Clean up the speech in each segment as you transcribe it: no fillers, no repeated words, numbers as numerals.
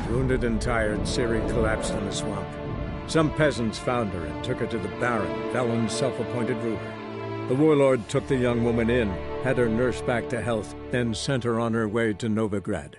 Wounded and tired, Ciri collapsed in the swamp. Some peasants found her and took her to the Baron, Velen's self-appointed ruler. The warlord took the young woman in, had her nursed back to health, then sent her on her way to Novigrad.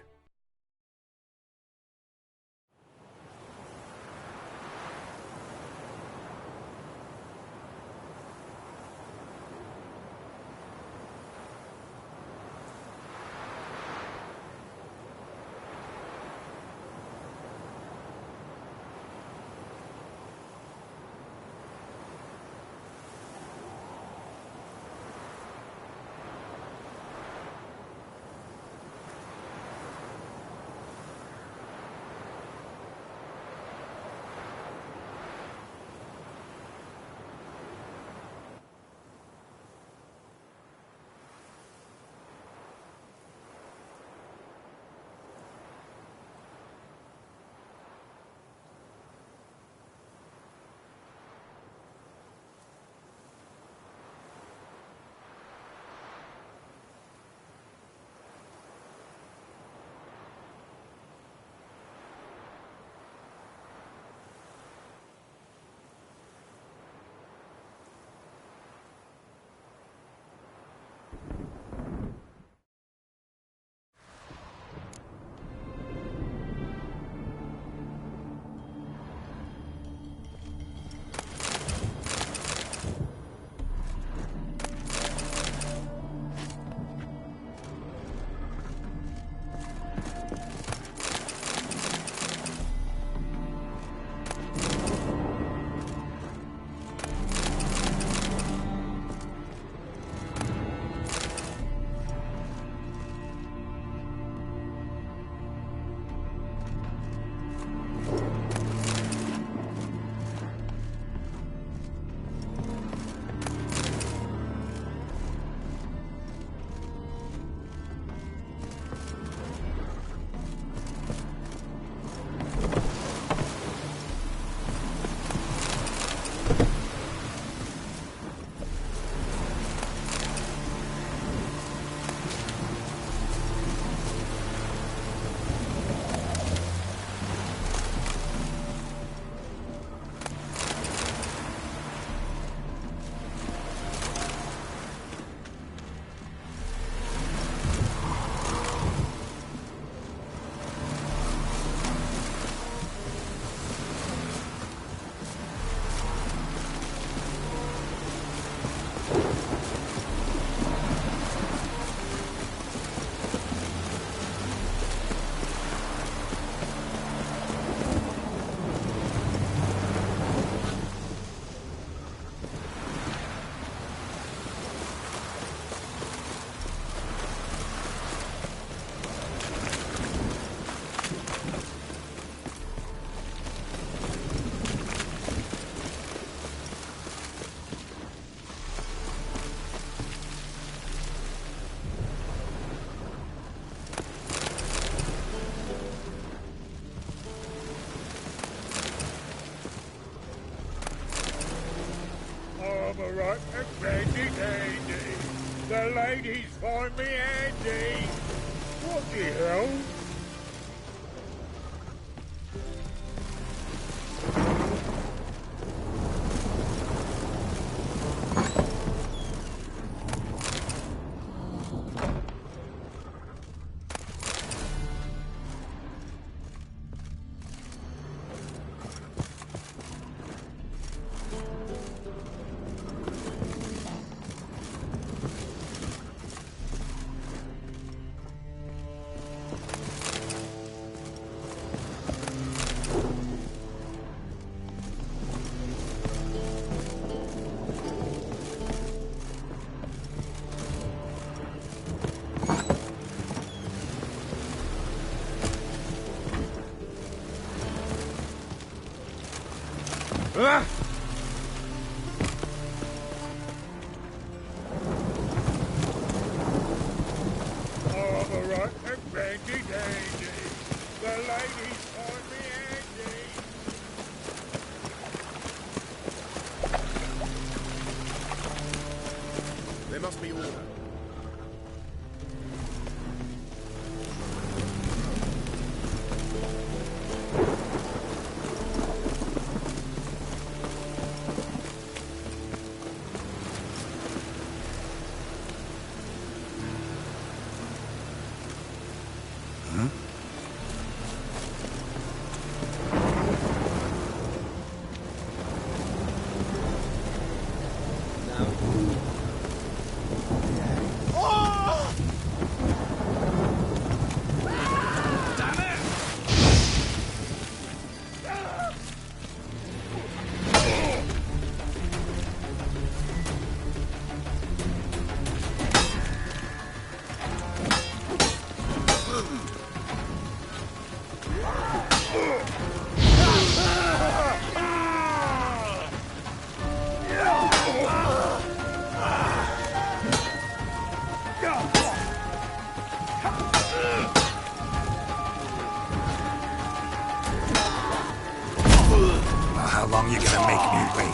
Right, handy dandy. The ladies find me handy. What the hell? Ah! All right, handy dandy. The ladies find me handy. There must be order. How long you gonna make me wait?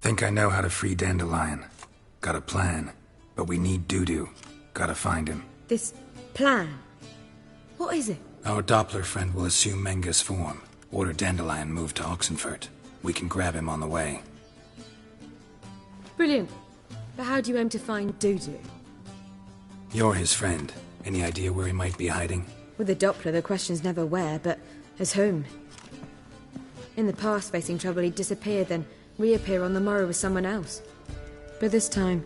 Think I know how to free Dandelion. Got a plan. But we need Dudu. Gotta find him. This plan? What is it? Our Doppler friend will assume Menga's form. Order Dandelion moved to Oxenfurt. We can grab him on the way. Brilliant. But how do you aim to find Dudu? You're his friend. Any idea where he might be hiding? With the Doppler, the question's never where, but as whom. In the past, facing trouble, he'd disappear, then reappear on the morrow with someone else. But this time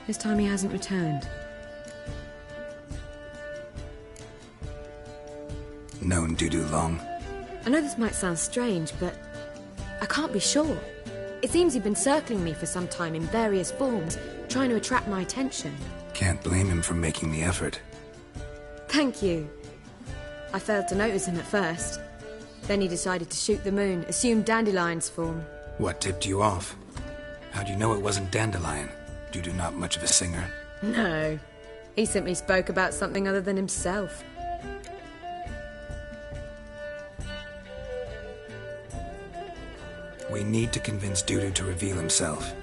he hasn't returned. Known Dudu long? I know this might sound strange, but I can't be sure. It seems he'd been circling me for some time in various forms, trying to attract my attention. Can't blame him for making the effort. Thank you. I failed to notice him at first. Then he decided to shoot the moon, assumed Dandelion's form. What tipped you off? How'd you know it wasn't Dandelion? Dudu not much of a singer? No. He simply spoke about something other than himself. We need to convince Dudu to reveal himself.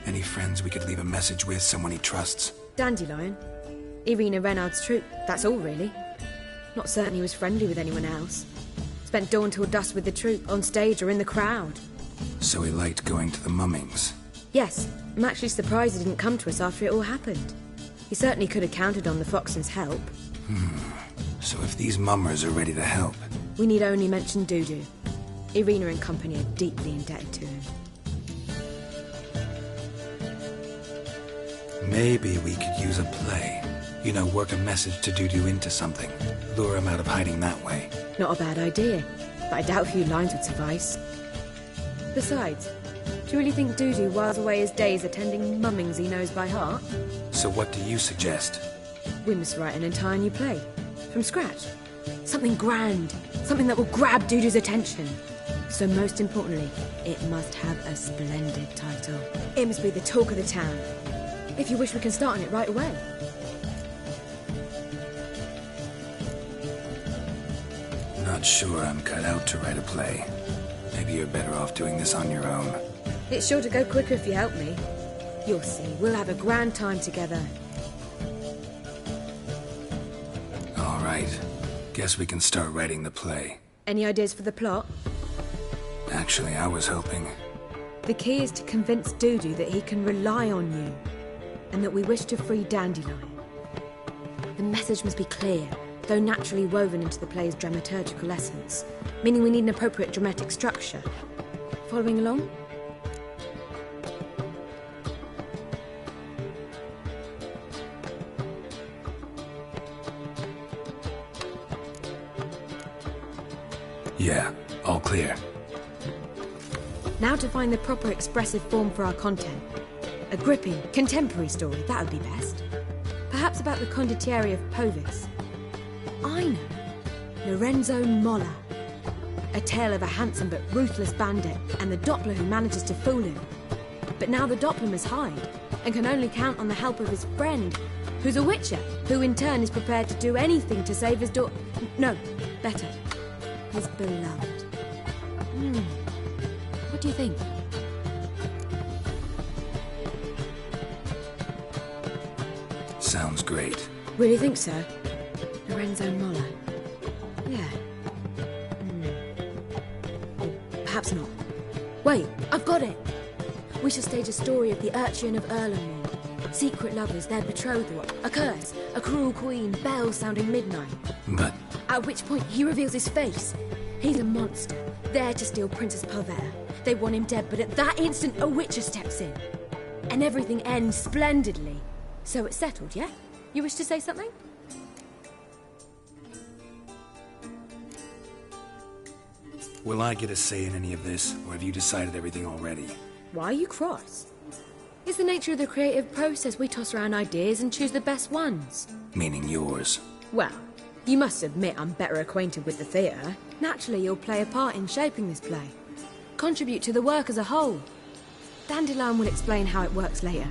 Any friends we could leave a message with, someone he trusts? Dandelion. Irina Renard's troupe, that's all really. Not certain he was friendly with anyone else. Spent dawn till dusk with the troupe, on stage or in the crowd. So he liked going to the mummings? Yes, I'm actually surprised he didn't come to us after it all happened. He certainly could have counted on the Foxen's help. So if these mummers are ready to help... We need only mention Dudu. Irina and company are deeply indebted to him. Maybe we could use a play. You know, work a message to Dudu into something. Lure him out of hiding that way. Not a bad idea, but I doubt a few lines would suffice. Besides, do you really think Dudu whiles away his days attending mummings he knows by heart? So what do you suggest? We must write an entire new play. From scratch. Something grand. Something that will grab Dudu's attention. So most importantly, it must have a splendid title. It must be the talk of the town. If you wish, we can start on it right away. Not sure I'm cut out to write a play. Maybe you're better off doing this on your own. It's sure to go quicker if you help me. You'll see, we'll have a grand time together. All right. Guess we can start writing the play. Any ideas for the plot? Actually, I was hoping... The key is to convince Dudu that he can rely on you, and that we wish to free Dandelion. The message must be clear, though naturally woven into the play's dramaturgical essence, meaning we need an appropriate dramatic structure. Following along? Yeah, all clear. Now to find the proper expressive form for our content. A gripping, contemporary story, that would be best. Perhaps about the condottieri of Povis. I know. Lorenzo Molla. A tale of a handsome but ruthless bandit and the Doppler who manages to fool him. But now the Doppler must hide and can only count on the help of his friend, who's a witcher, who in turn is prepared to do anything to save his No, better, his beloved. What do you think? Sounds great. Really think so? Lorenzo Molla? Yeah. Or perhaps not. Wait, I've got it! We shall stage a story of the Urchin of Erlenmoor. Secret lovers, their betrothal, a curse, a cruel queen, bells sounding midnight. But... At which point he reveals his face. He's a monster, there to steal Princess Pavetta. They want him dead, but at that instant a witcher steps in. And everything ends splendidly. So it's settled, yeah? You wish to say something? Will I get a say in any of this, or have you decided everything already? Why are you cross? It's the nature of the creative process. We toss around ideas and choose the best ones. Meaning yours. Well, you must admit I'm better acquainted with the theatre. Naturally, you'll play a part in shaping this play. Contribute to the work as a whole. Dandelion will explain how it works later.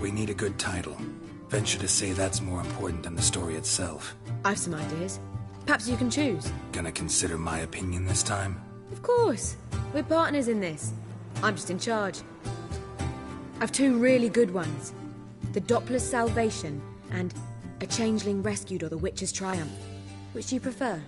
We need a good title. Venture to say that's more important than the story itself. I've some ideas. Perhaps you can choose. Gonna consider my opinion this time? Of course. We're partners in this. I'm just in charge. I've two really good ones. The Doppler's Salvation and A Changeling Rescued or the Witch's Triumph. Which do you prefer?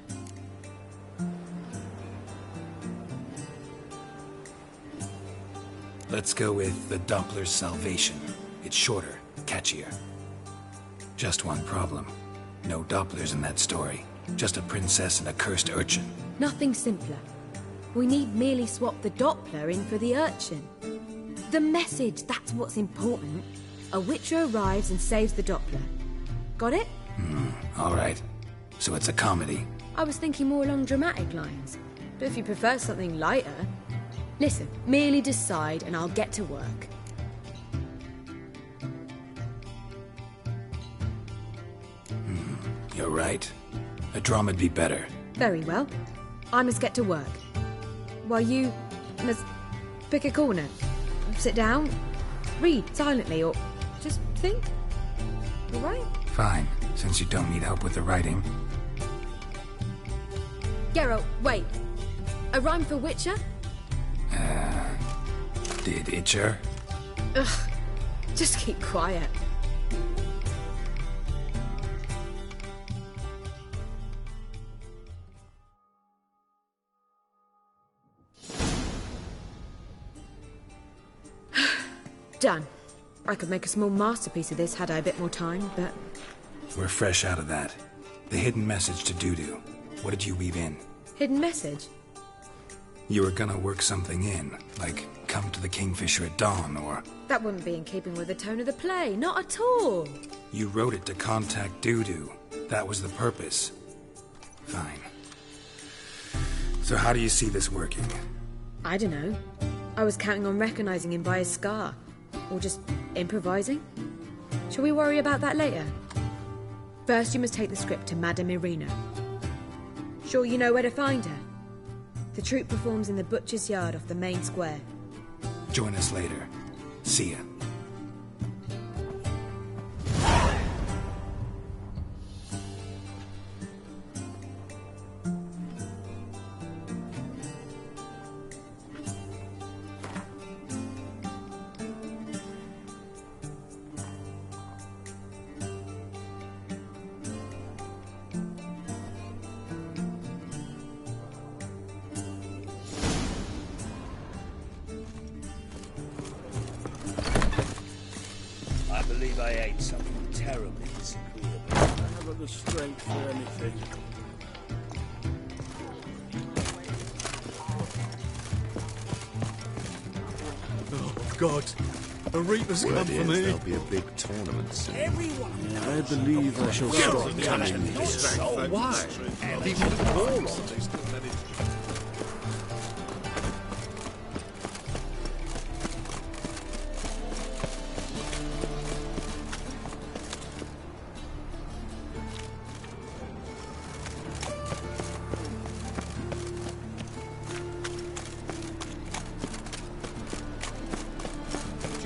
Let's go with The Doppler's Salvation. It's shorter, catchier. Just one problem. No Dopplers in that story. Just a princess and a cursed urchin. Nothing simpler. We need merely swap the Doppler in for the urchin. The message, that's what's important. A witcher arrives and saves the Doppler. Got it? All right. So it's a comedy. I was thinking more along dramatic lines. But if you prefer something lighter... Listen, merely decide and I'll get to work. You're right. A drama'd be better. Very well. I must get to work. While you must pick a corner. Sit down, read silently, or just think. All right? Fine, since you don't need help with the writing. Geralt, wait. A rhyme for Witcher? Did Itcher? Ugh. Just keep quiet. Done. I could make a small masterpiece of this had I a bit more time, but... We're fresh out of that. The hidden message to Dudu. What did you weave in? Hidden message? You were gonna work something in, like come to the Kingfisher at dawn, or... That wouldn't be in keeping with the tone of the play, not at all. You wrote it to contact Dudu. That was the purpose. Fine. So how do you see this working? I don't know. I was counting on recognizing him by his scar. Or just improvising? Shall we worry about that later? First, you must take the script to Madame Irina. Sure you know where to find her? The troupe performs in the butcher's yard off the main square. Join us later. See ya. I believe I ate something terribly disagreeable. I haven't the strength for anything. Oh, God. A Reaper's come for me. There'll be a big tournament soon. I believe I shall stop coming. So why? People call on this.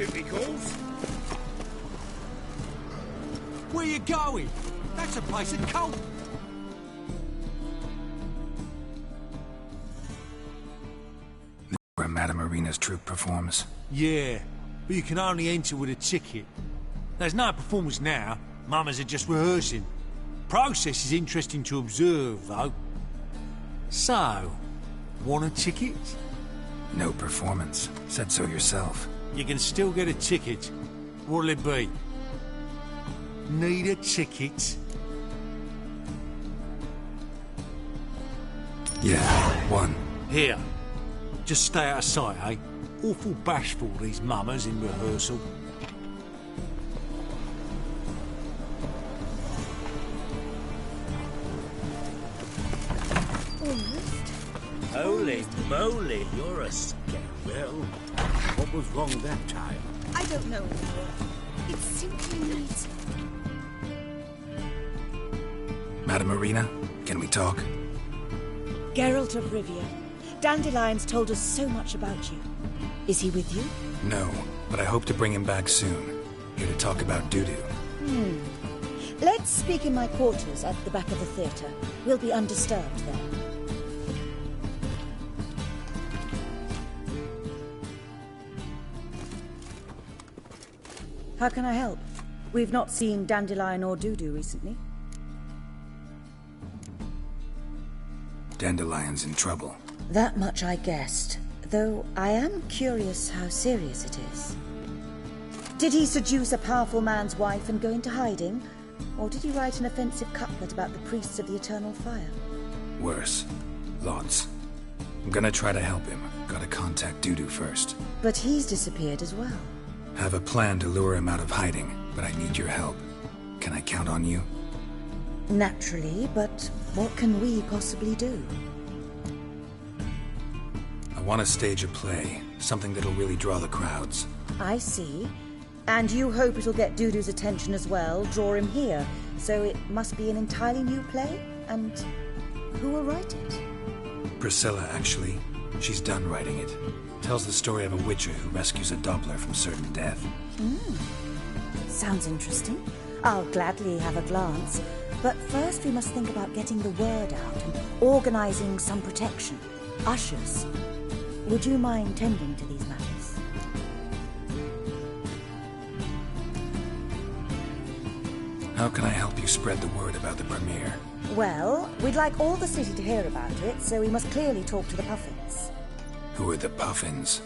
booty calls. Where you going? That's a place of cult. Where Madame Irina's troupe performs. Yeah, but you can only enter with a ticket. There's no performance now. Mamas are just rehearsing. Process is interesting to observe, though. So, want a ticket? No performance. Said so yourself. You can still get a ticket. What'll it be? Need a ticket? Yeah, one. Here. Just stay out of sight, eh? Awful bashful, these mamas in rehearsal. Holy moly, you're a scare. Well, what was wrong that time? I don't know anymore. It simply needs... Madame Irina, can we talk? Geralt of Rivia. Dandelions told us so much about you. Is he with you? No, but I hope to bring him back soon. Here to talk about Dudu. Let's speak in my quarters at the back of the theatre. We'll be undisturbed there. How can I help? We've not seen Dandelion or Dudu recently. Dandelion's in trouble. That much I guessed, though I am curious how serious it is. Did he seduce a powerful man's wife and go into hiding? Or did he write an offensive couplet about the priests of the eternal fire? Worse. Lots. I'm gonna try to help him. Gotta contact Dudu first. But he's disappeared as well. Have a plan to lure him out of hiding, but I need your help. Can I count on you? Naturally, but what can we possibly do? I want to stage a play. Something that'll really draw the crowds. I see. And you hope it'll get Dudu's attention as well, draw him here. So it must be an entirely new play? And who will write it? Priscilla, actually. She's done writing it. Tells the story of a witcher who rescues a Doppler from certain death. Sounds interesting. I'll gladly have a glance. But first we must think about getting the word out and organizing some protection. Ushers. Would you mind tending to these matters? How can I help you spread the word about the premiere? Well, we'd like all the city to hear about it, so we must clearly talk to the Puffins. Who are the Puffins?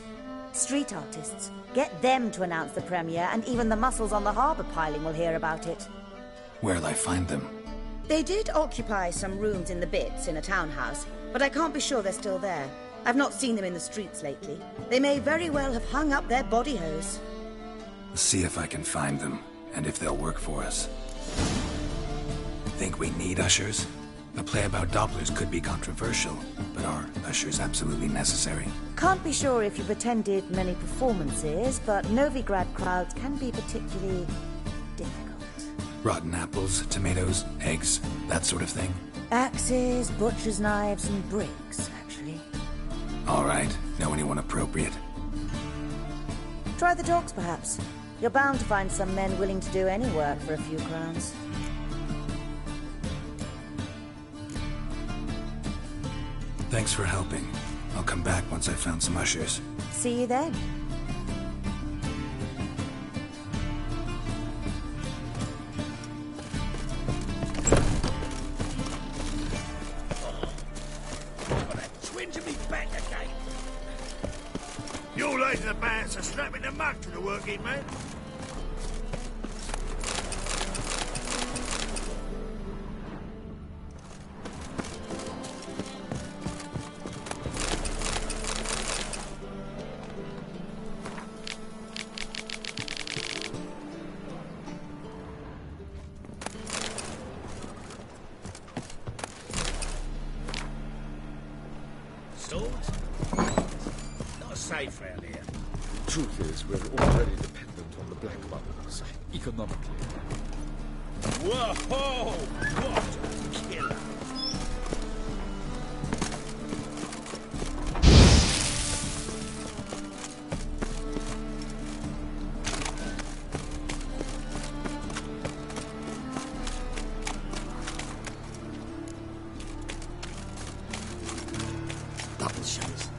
Street artists. Get them to announce the premiere, and even the muscles on the harbour piling will hear about it. Where'll I find them? They did occupy some rooms in the Bits in a townhouse, but I can't be sure they're still there. I've not seen them in the streets lately. They may very well have hung up their body hose. See if I can find them, and if they'll work for us. Think we need ushers? A play about Dopplers could be controversial, but are ushers absolutely necessary? Can't be sure if you've attended many performances, but Novigrad crowds can be particularly difficult. Rotten apples, tomatoes, eggs, that sort of thing? Axes, butcher's knives, and bricks, actually. All right. Know anyone appropriate? Try the dogs, perhaps. You're bound to find some men willing to do any work for a few crowns. Thanks for helping. I'll come back once I've found some ushers. See you then. Twinge of me back again. You're lazy about so snapping the mug to the working man. Swords? Not safe round here. Truth is, we're already dependent on the black bubbles, economically. Whoa! What a killer! the shutters.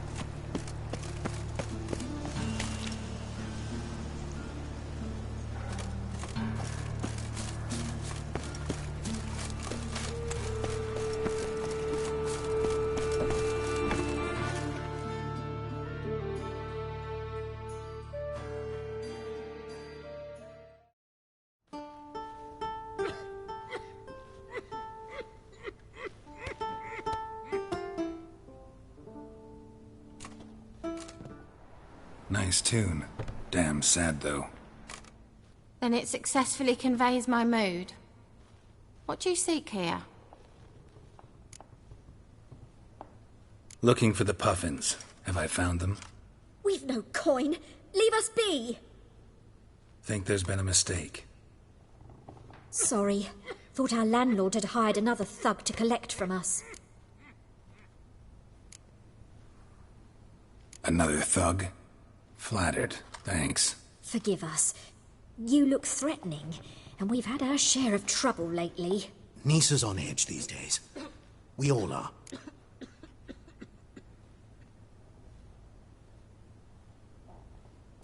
Nice tune. Damn sad, though. Then it successfully conveys my mood. What do you seek here? Looking for the Puffins. Have I found them? We've no coin. Leave us be. Think there's been a mistake. Sorry. Thought our landlord had hired another thug to collect from us. Another thug? Flattered. Thanks. Forgive us. You look threatening, and we've had our share of trouble lately. Nisa's on edge these days. We all are.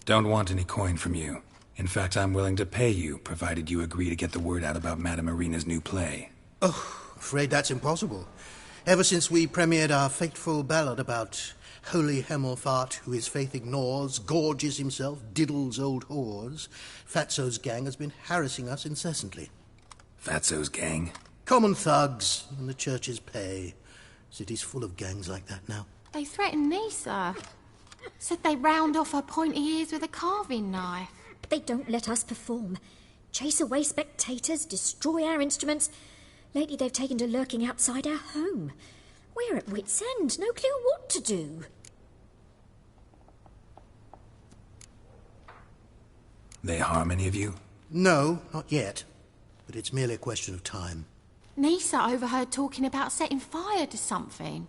Don't want any coin from you. In fact, I'm willing to pay you, provided you agree to get the word out about Madame Irina's new play. Oh, afraid that's impossible. Ever since we premiered our fateful ballad about Holy Hemelfart, who his faith ignores, gorges himself, diddles old whores, Fatso's gang has been harassing us incessantly. Fatso's gang? Common thugs in the church's pay. City's full of gangs like that now. They threatened Nisa. Said they'd round off her pointy ears with a carving knife. They don't let us perform. Chase away spectators, destroy our instruments. Lately they've taken to lurking outside our home. We're at wit's end, no clue what to do. They harm any of you? No, not yet. But it's merely a question of time. Nisa overheard talking about setting fire to something.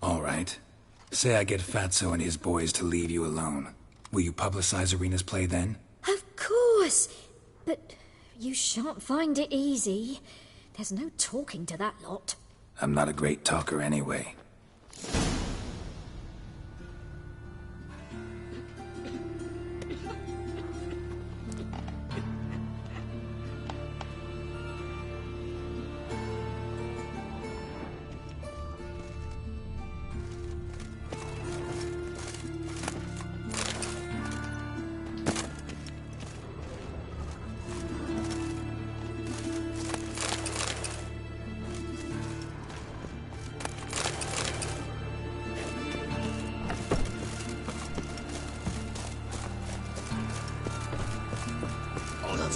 All right. Say I get Fatso and his boys to leave you alone. Will you publicize Irina's play then? Of course. But you shan't find it easy. There's no talking to that lot. I'm not a great talker anyway.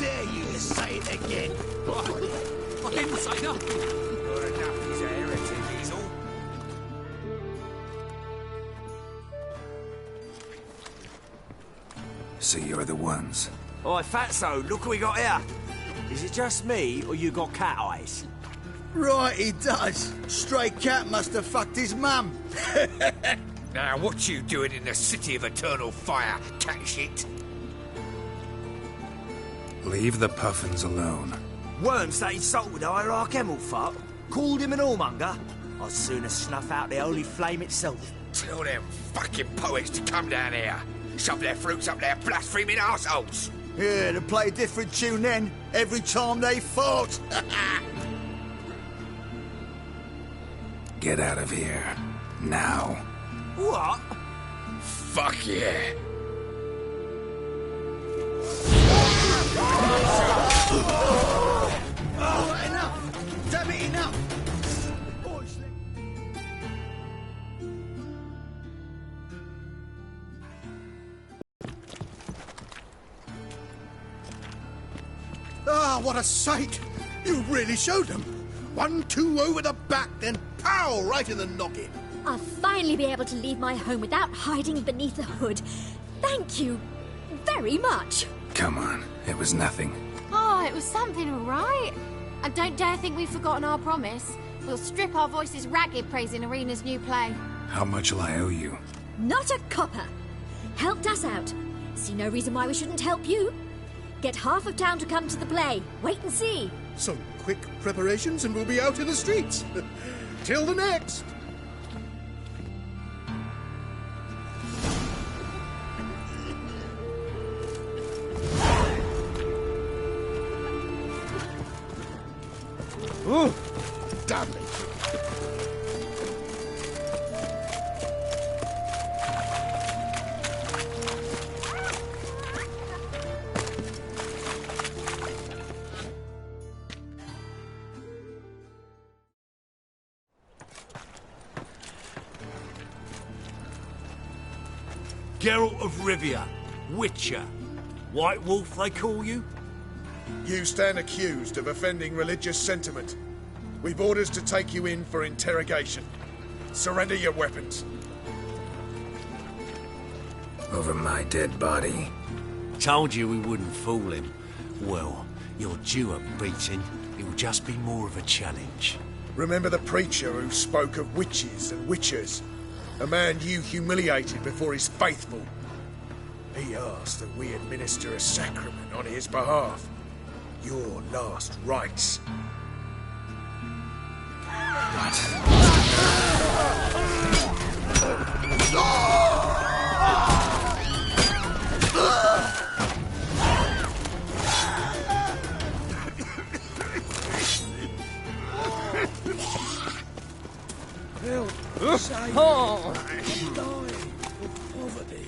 Dare you to say it again? I didn't say nothing. You're enough, he's a heretic, he's all. So you're the ones. Oi, Fatso, look what we got here. Is it just me, or you got cat eyes? Right, he does. Stray cat must have fucked his mum. Now, what you doing in the City of Eternal Fire, cat shit? Leave the Puffins alone. Worms that insulted Hierarch Hemelfart, called him an whoremonger. I'd sooner snuff out the holy flame itself. Tell them fucking poets to come down here. Shove their fruits up their blaspheming arseholes. Yeah, to play a different tune then, every time they fought. Get out of here. Now. What? Fuck yeah. Oh, enough! Damn it, enough! Ah, what a sight! You really showed them. 1-2 over the back, then pow, right in the noggin. I'll finally be able to leave my home without hiding beneath the hood. Thank you very much. Come on, it was nothing. Oh, it was something, all right. And don't dare think we've forgotten our promise. We'll strip our voices ragged praising Irina's new play. How much will I owe you? Not a copper. Helped us out. See no reason why we shouldn't help you. Get half of town to come to the play. Wait and see. Some quick preparations and we'll be out in the streets. Till the next! Ooh! Dudley! Geralt of Rivia, Witcher. White Wolf, they call you? You stand accused of offending religious sentiment. We've orders to take you in for interrogation. Surrender your weapons. Over my dead body. Told you we wouldn't fool him. Well, you're due a beating. It'll just be more of a challenge. Remember the preacher who spoke of witches and witchers? A man you humiliated before his faithful. He asked that we administer a sacrament on his behalf. Your last rites. Help! Save Oh. I'm dying of poverty.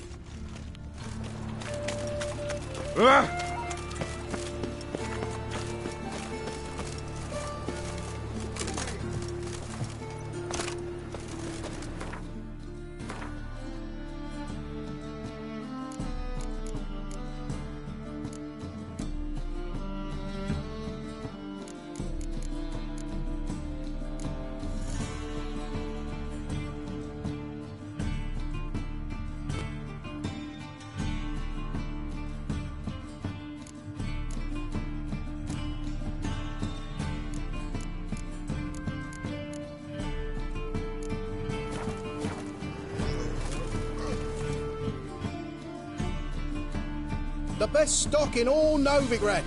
The best stock in all Novigrad.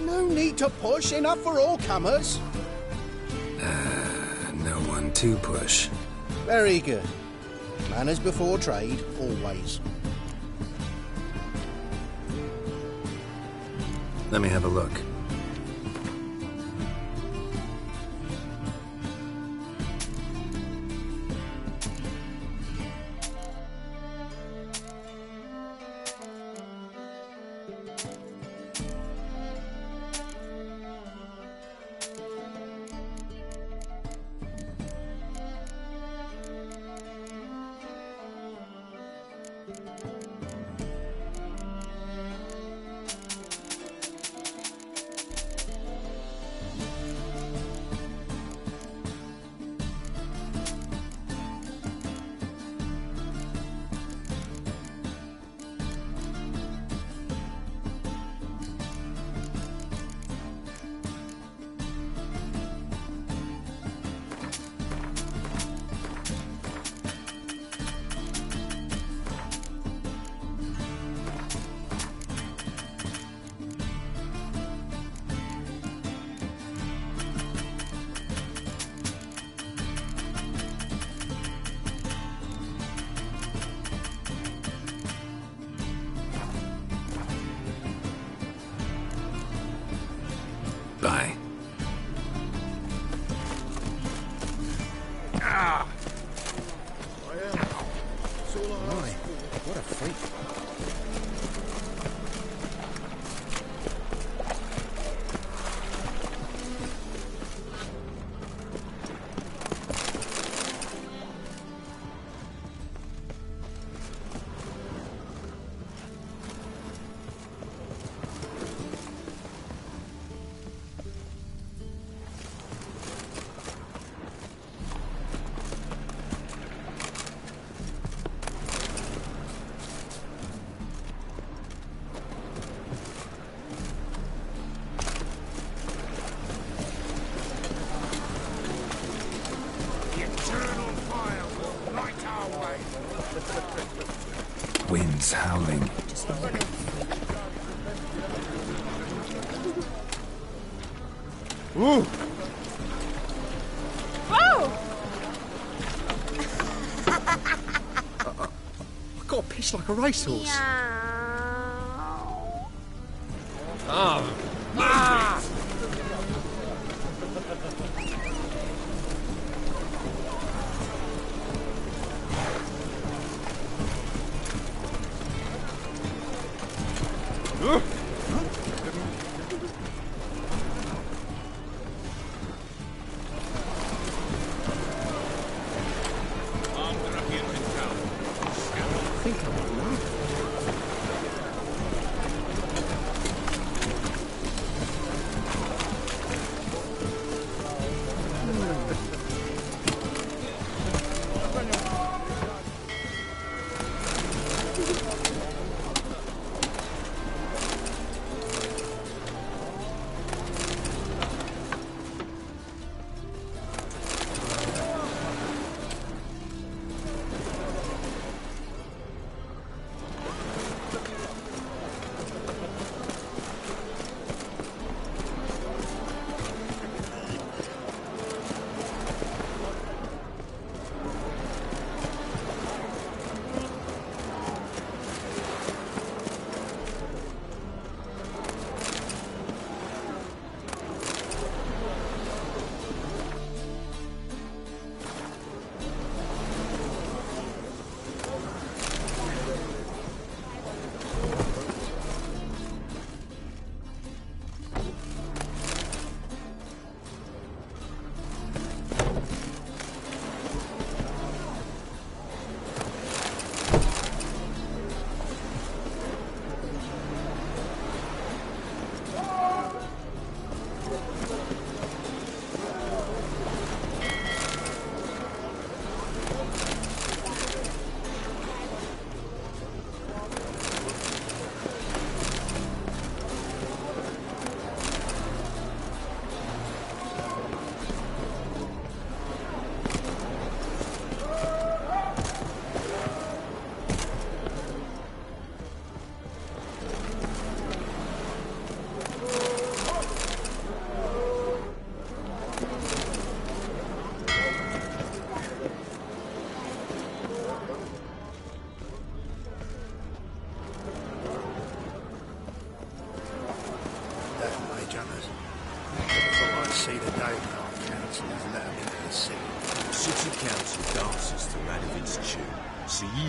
No need to push, enough for all comers. No one to push. Very good. Manners before trade, always. Let me have a look. Bye. Ah! What a freak. Wind's howling. Ooh! Whoa! It's like a racehorse.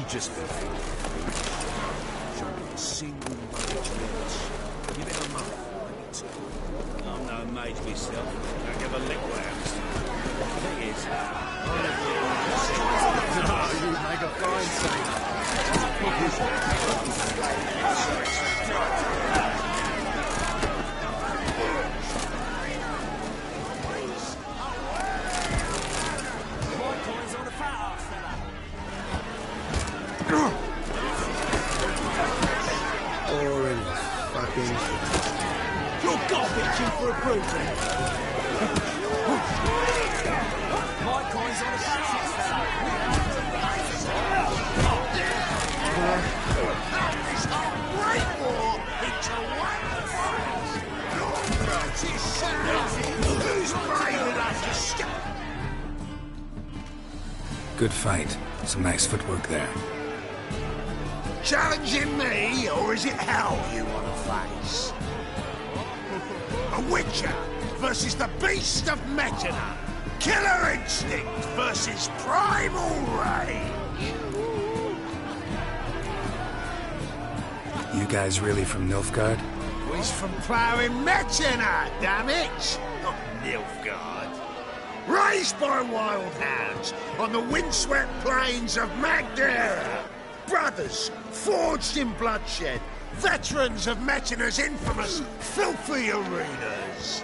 Just been a single mage match. Give it a month, maybe two. I'm no mage myself. Don't give a lick what happens. The thing is, You make a fine You're garbage in for a bruiser. My coin's on a fat fella. This whole great war into one. Who's brave enough to stop? Good fight. Some nice footwork there. Challenging me, or is it hell you want to face? A Witcher versus the Beast of Metina. Killer instinct versus primal rage. You guys really from Nilfgaard? He's from ploughing Metina, damn it! Not Nilfgaard. Raised by wild hounds on the windswept plains of Magdera. Brothers, forged in bloodshed, veterans of Metina's infamous filthy arenas.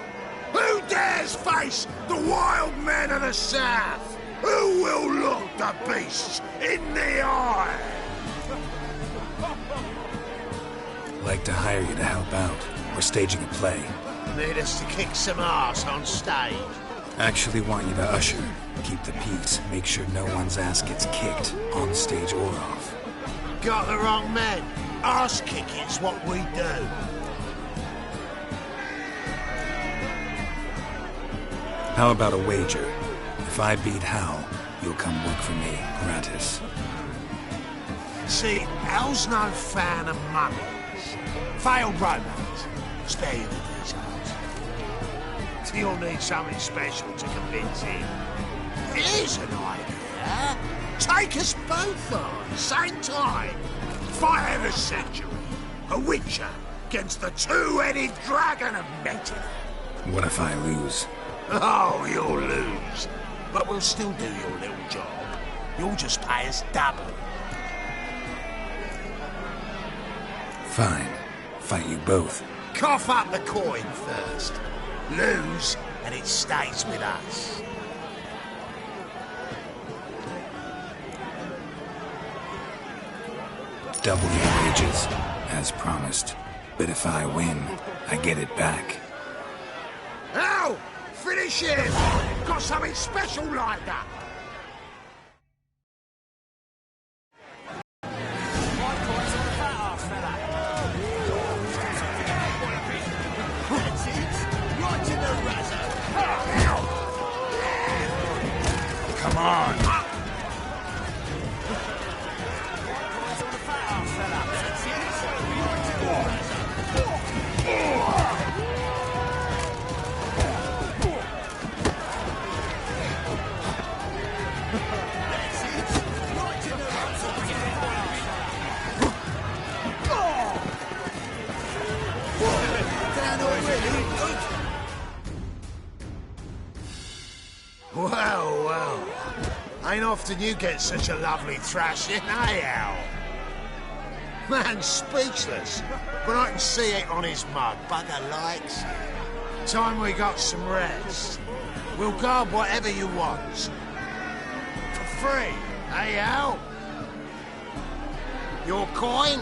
Who dares face the wild men of the south? Who will look the beasts in the eye? Like to hire you to help out. We're staging a play. Need us to kick some ass on stage? Actually want you to usher, keep the peace, make sure no one's ass gets kicked, on stage or off. Got the wrong men. Ass kicking's what we do. How about a wager? If I beat Hal, you'll come work for me, gratis. See, Al's no fan of mummies. Failed romance. Spare you the details. You'll need something special to convince him. Here's an idea. Take us both on, same time. Fight of the century. A Witcher against the two-headed dragon of Metina. What if I lose? Oh, you'll lose. But we'll still do your little job. You'll just pay us double. Fine. Fight you both. Cough up the coin first. Lose, and it stays with us. Double your wages, as promised. But if I win, I get it back. Al! Finish him! Got something special like that! Come on! Well, well. Ain't often you get such a lovely thrashing, eh, Al? Man's speechless, but I can see it on his mug. Bugger likes it. Time we got some rest. We'll guard whatever you want. For free, eh, Al? Your coin?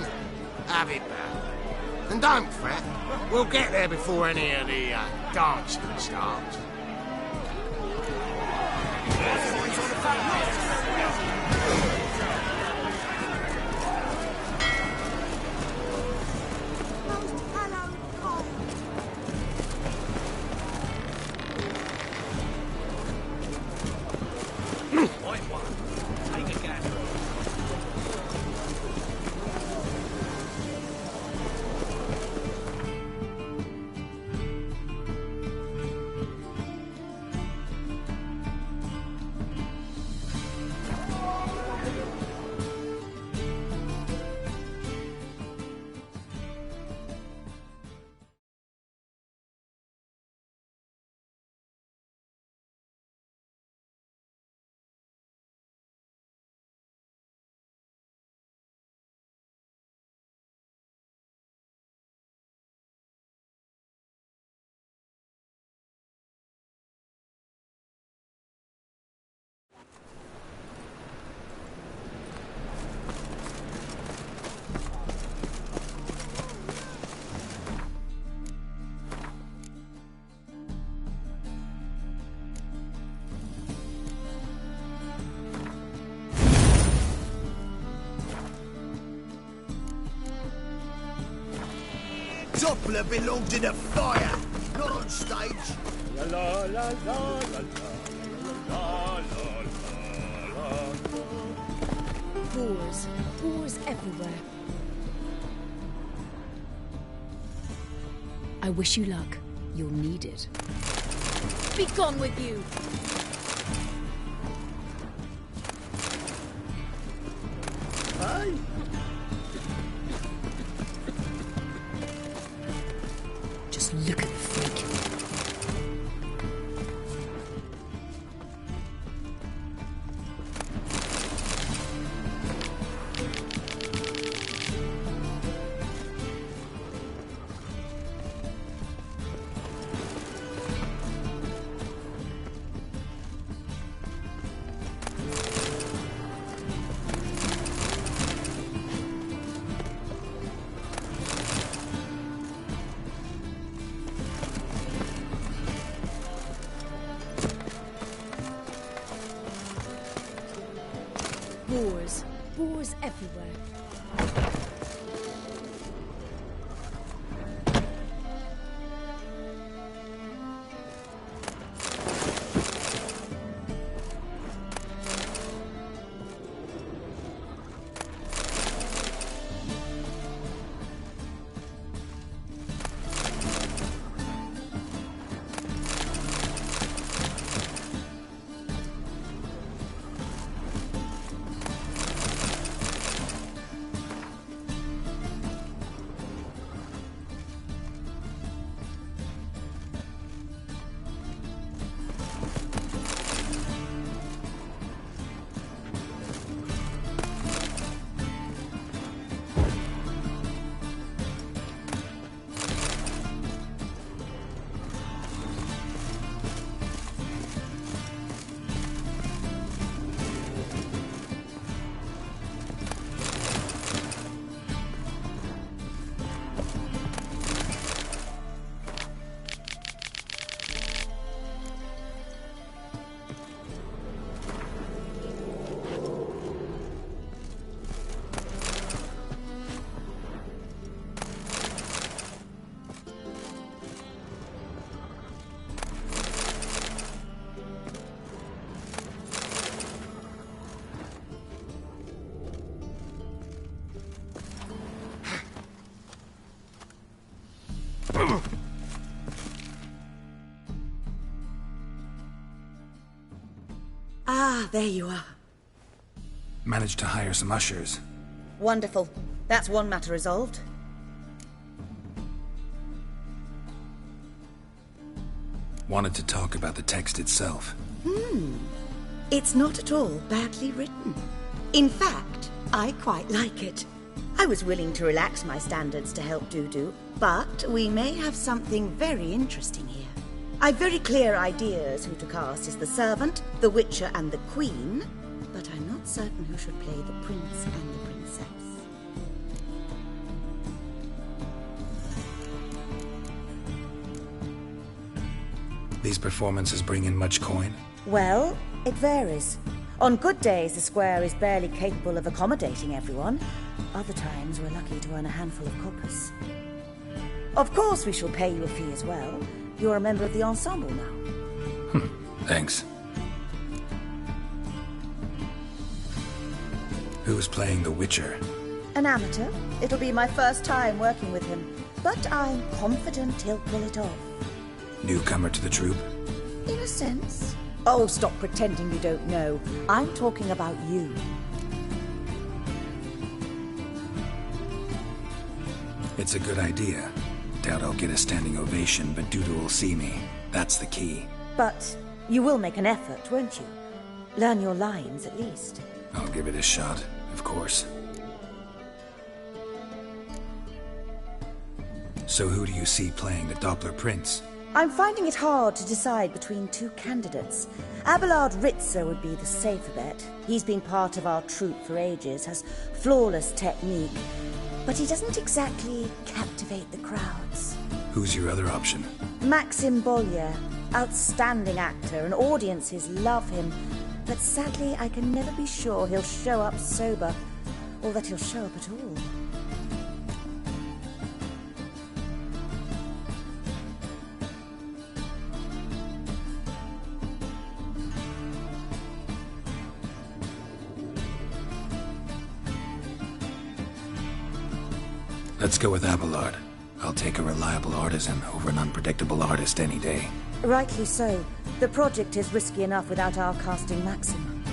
Have it back. And don't fret, we'll get there before any of the dancing starts. Doppler belonged in a fire, not on stage. La la la la la la la. Wars. Wars everywhere. I wish you luck. You'll need it. Be gone with you! Hey! Just look at the freak. Wars. Wars everywhere. Ah, there you are. Managed to hire some ushers. Wonderful. That's one matter resolved. Wanted to talk about the text itself. It's not at all badly written. In fact, I quite like it. I was willing to relax my standards to help Dudu, but we may have something very interesting here. I've very clear ideas who to cast as the servant, the witcher, and the queen, but I'm not certain who should play the prince and the princess. These performances bring in much coin? Well, it varies. On good days, the square is barely capable of accommodating everyone. Other times, we're lucky to earn a handful of coppers. Of course, we shall pay you a fee as well. You're a member of the ensemble now. Thanks. Who's playing the Witcher? An amateur. It'll be my first time working with him, but I'm confident he'll pull it off. Newcomer to the troupe? In a sense. Oh, stop pretending you don't know. I'm talking about you. It's a good idea. Doubt I'll get a standing ovation, but Dudu will see me. That's the key. But you will make an effort, won't you? Learn your lines, at least. I'll give it a shot, of course. So who do you see playing the Doppler Prince? I'm finding it hard to decide between two candidates. Abelard Ritzer would be the safer bet. He's been part of our troupe for ages, has flawless technique, but he doesn't exactly captivate the crowds. Who's your other option? Maxim Bollier, outstanding actor, and audiences love him, but sadly I can never be sure he'll show up sober, or that he'll show up at all. Let's go with Abelard. I'll take a reliable artisan over an unpredictable artist any day. Rightly so. The project is risky enough without our casting Maxim.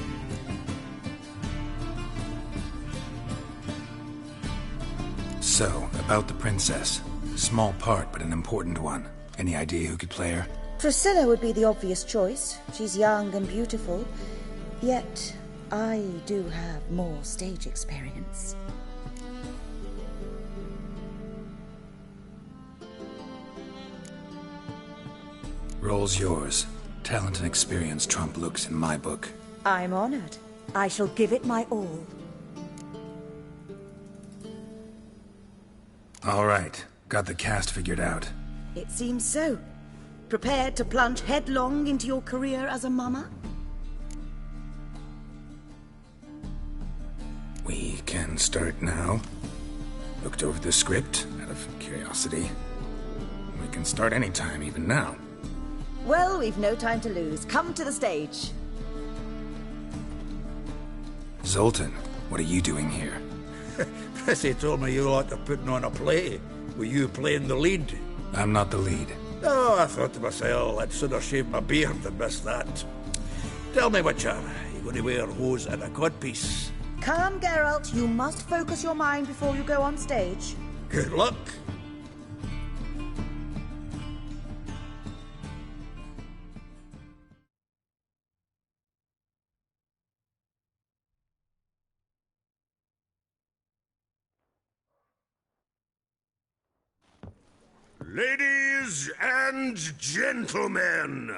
So, about the princess. Small part, but an important one. Any idea who could play her? Priscilla would be the obvious choice. She's young and beautiful. Yet, I do have more stage experience. Role's yours. Talent and experience trump looks in my book. I'm honored. I shall give it my all. All right. Got the cast figured out. It seems so. Prepared to plunge headlong into your career as a mama? We can start now. Looked over the script, out of curiosity. We can start anytime, even now. Well, we've no time to lose. Come to the stage. Zoltan, what are you doing here? Prissy told me you ought to putting on a play. Were you playing the lead? I'm not the lead. Oh, I thought to myself, I'd sooner shave my beard than miss that. Tell me, Witcher, you going to wear hose and a codpiece? Come, Geralt. You must focus your mind before you go on stage. Good luck. Ladies and gentlemen,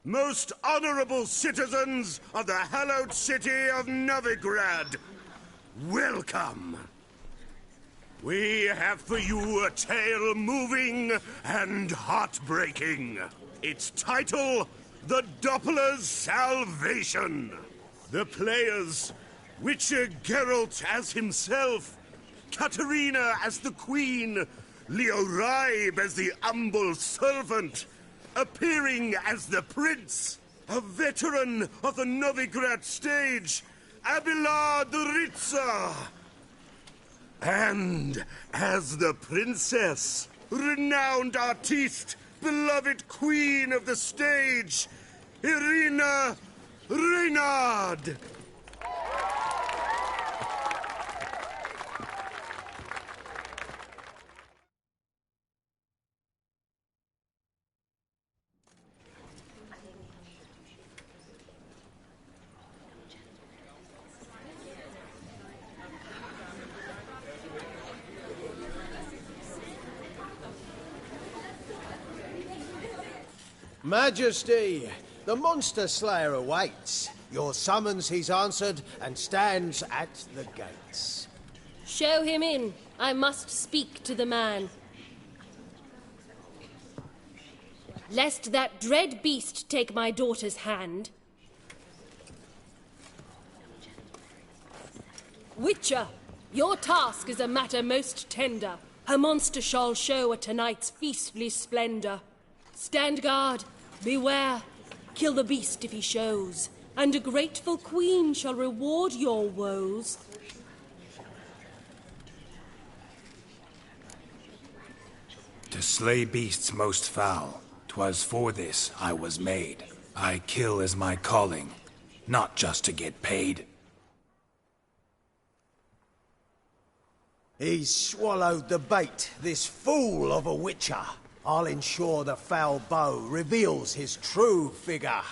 most honorable citizens of the hallowed city of Novigrad, welcome. We have for you a tale moving and heartbreaking. Its title, The Doppler's Salvation. The players, Witcher Geralt as himself, Katarina as the Queen, Leo Raib as the humble servant, appearing as the prince, a veteran of the Novigrad stage, Abelard Ritzer. And as the princess, renowned artiste, beloved queen of the stage, Irina Reynard! Majesty, the monster slayer awaits. Your summons he's answered and stands at the gates. Show him in. I must speak to the man. Lest that dread beast take my daughter's hand. Witcher, your task is a matter most tender. Her monster shall show at tonight's feastly splendour. Stand guard, beware, kill the beast if he shows, and a grateful queen shall reward your woes. To slay beasts most foul, 'twas for this I was made. I kill as my calling, not just to get paid. He's swallowed the bait, this fool of a witcher. I'll ensure the foul bow reveals his true figure.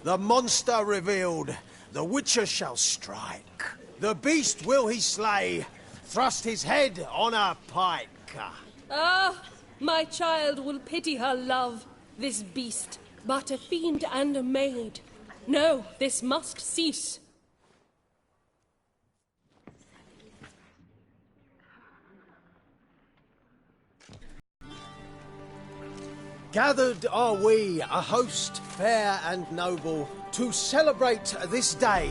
The monster revealed, the witcher shall strike. The beast will he slay, thrust his head on a pike. Ah, my child will pity her love, this beast, but a fiend and a maid. No, this must cease. Gathered are we, a host fair and noble, to celebrate this day,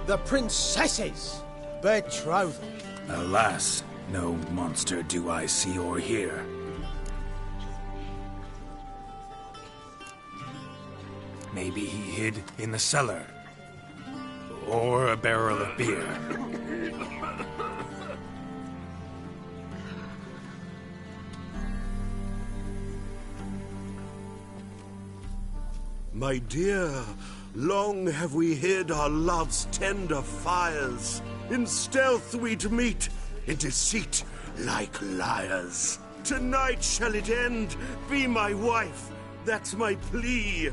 the princess's betrothal. Alas, no monster do I see or hear. Maybe he hid in the cellar. Or a barrel of beer. My dear, long have we hid our love's tender fires. In stealth we'd meet, in deceit like liars. Tonight shall it end, be my wife, that's my plea.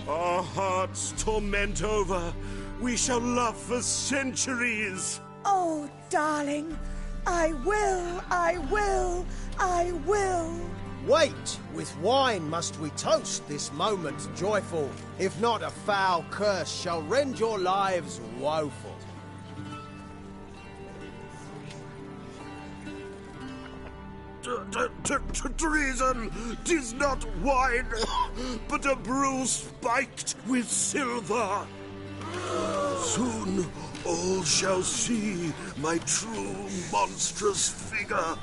Our hearts torment over, we shall love for centuries. Oh, darling, I will, I will, I will. Wait, with wine must we toast this moment joyful. If not, a foul curse shall rend your lives woeful. Treason! 'Tis not wine, but a brew spiked with silver. Soon all shall see my true monstrous figure.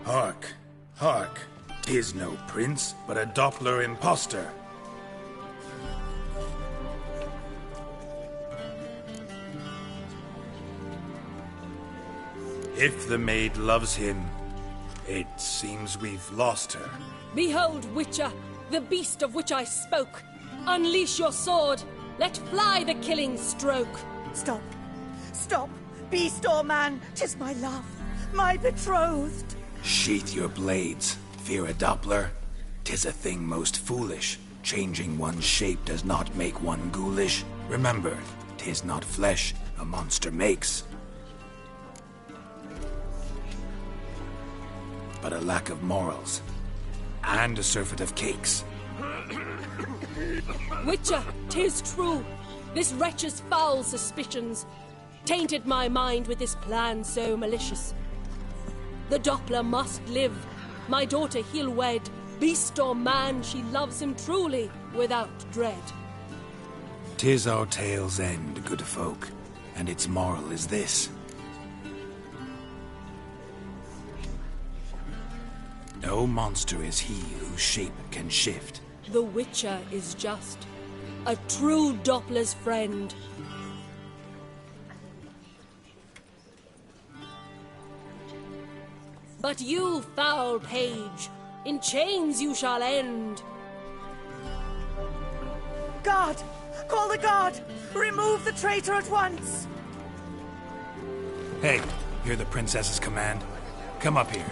Hark, hark. 'Tis no prince, but a Doppler impostor. If the maid loves him, it seems we've lost her. Behold, Witcher, the beast of which I spoke. Unleash your sword. Let fly the killing stroke. Stop. Stop. Beast or man, 'tis my love, my betrothed. Sheath your blades. Fear a Doppler? 'Tis a thing most foolish. Changing one's shape does not make one ghoulish. Remember, 'tis not flesh a monster makes, but a lack of morals, and a surfeit of cakes. Witcher, 'tis true. This wretch's foul suspicions tainted my mind with this plan so malicious. The Doppler must live. My daughter he'll wed. Beast or man, she loves him truly, without dread. 'Tis our tale's end, good folk, and its moral is this. No monster is he whose shape can shift. The Witcher is just a true Doppler's friend. But you, foul page, in chains you shall end. Guard! Call the guard! Remove the traitor at once! Hey, hear the princess's command? Come up here.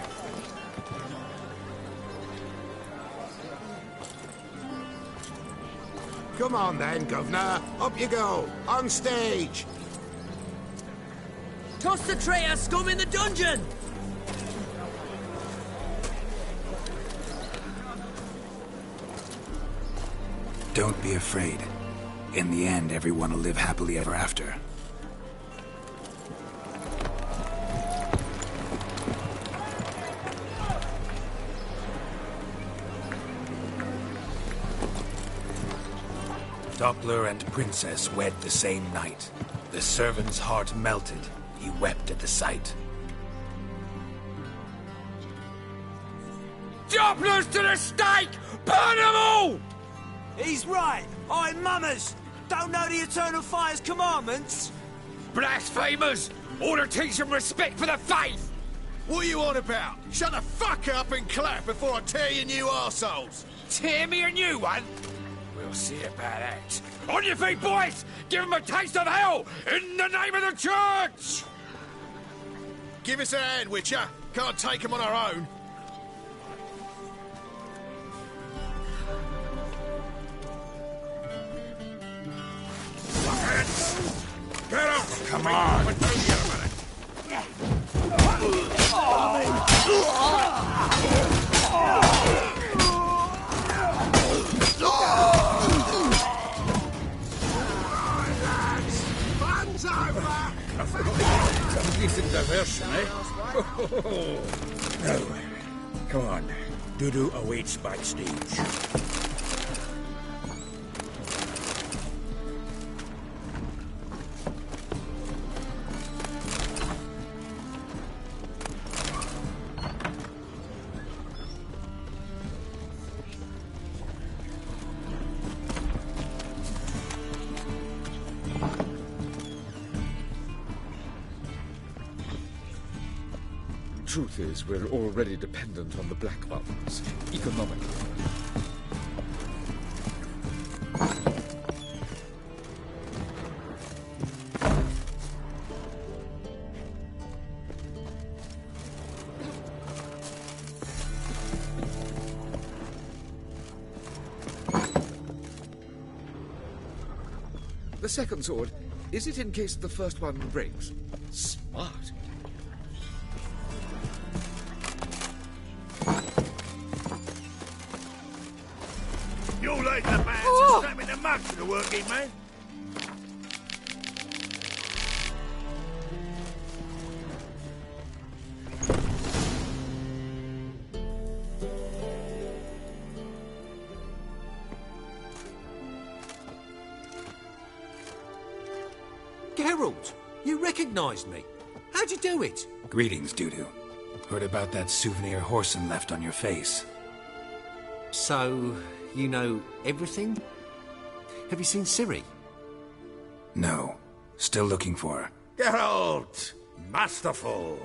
Come on then, Governor. Up you go. On stage. Toss the traitor scum in the dungeon! Don't be afraid. In the end, everyone will live happily ever after. Doppler and Princess wed the same night. The servant's heart melted. He wept at the sight. Doppler's to the stake! Burn them all! He's right. I'm Mummers. Don't know the Eternal Fire's commandments? Blasphemers! Order teach them respect for the faith! What are you on about? Shut the fuck up and clap before I tear you new arseholes! Tear me a new one? We'll see about that. On your feet, boys! Give them a taste of hell in the name of the church! Give us a hand, Witcher. Can't take them on our own. Get up! Come on! Fun's over! Some decent diversion, eh? No. Come on. Dudu awaits backstage. Truth is, we're already dependent on the Black Mountains, economically. The second sword, is it in case the first one breaks? Smart. You're like the man to step in the mud for the working man. Geralt, you recognized me. How'd you do it? Greetings, Dudu. Heard about that souvenir Whoreson left on your face. So, you know everything? Have you seen Ciri? No. Still looking for her. Geralt! Masterful!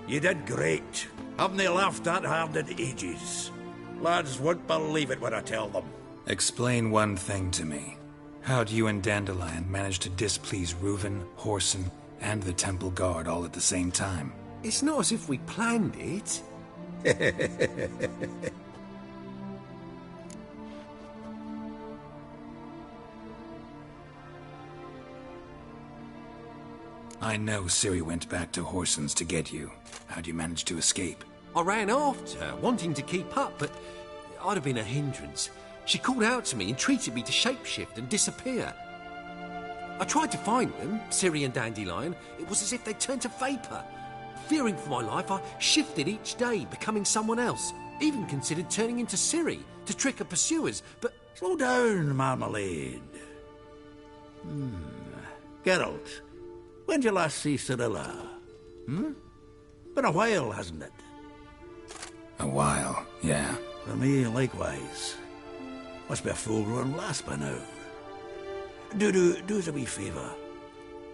You did great. Haven't they laughed that hard in ages? Lads won't believe it when I tell them. Explain one thing to me. How'd you and Dandelion manage to displease Reuven, Whoreson, and the Temple Guard all at the same time? It's not as if we planned it. I know Ciri went back to Whoreson's to get you. How'd you manage to escape? I ran after her, wanting to keep up, but I'd have been a hindrance. She called out to me, entreated me to shapeshift and disappear. I tried to find them, Ciri and Dandelion. It was as if they turned to vapour. Fearing for my life, I shifted each day, becoming someone else. Even considered turning into Ciri to trick her pursuers, but... Slow down, Marmalade. Geralt, when did you last see Cirilla? Been a while, hasn't it? A while, yeah. For me, likewise. Must be a full-grown lass by now. Do us a wee favour.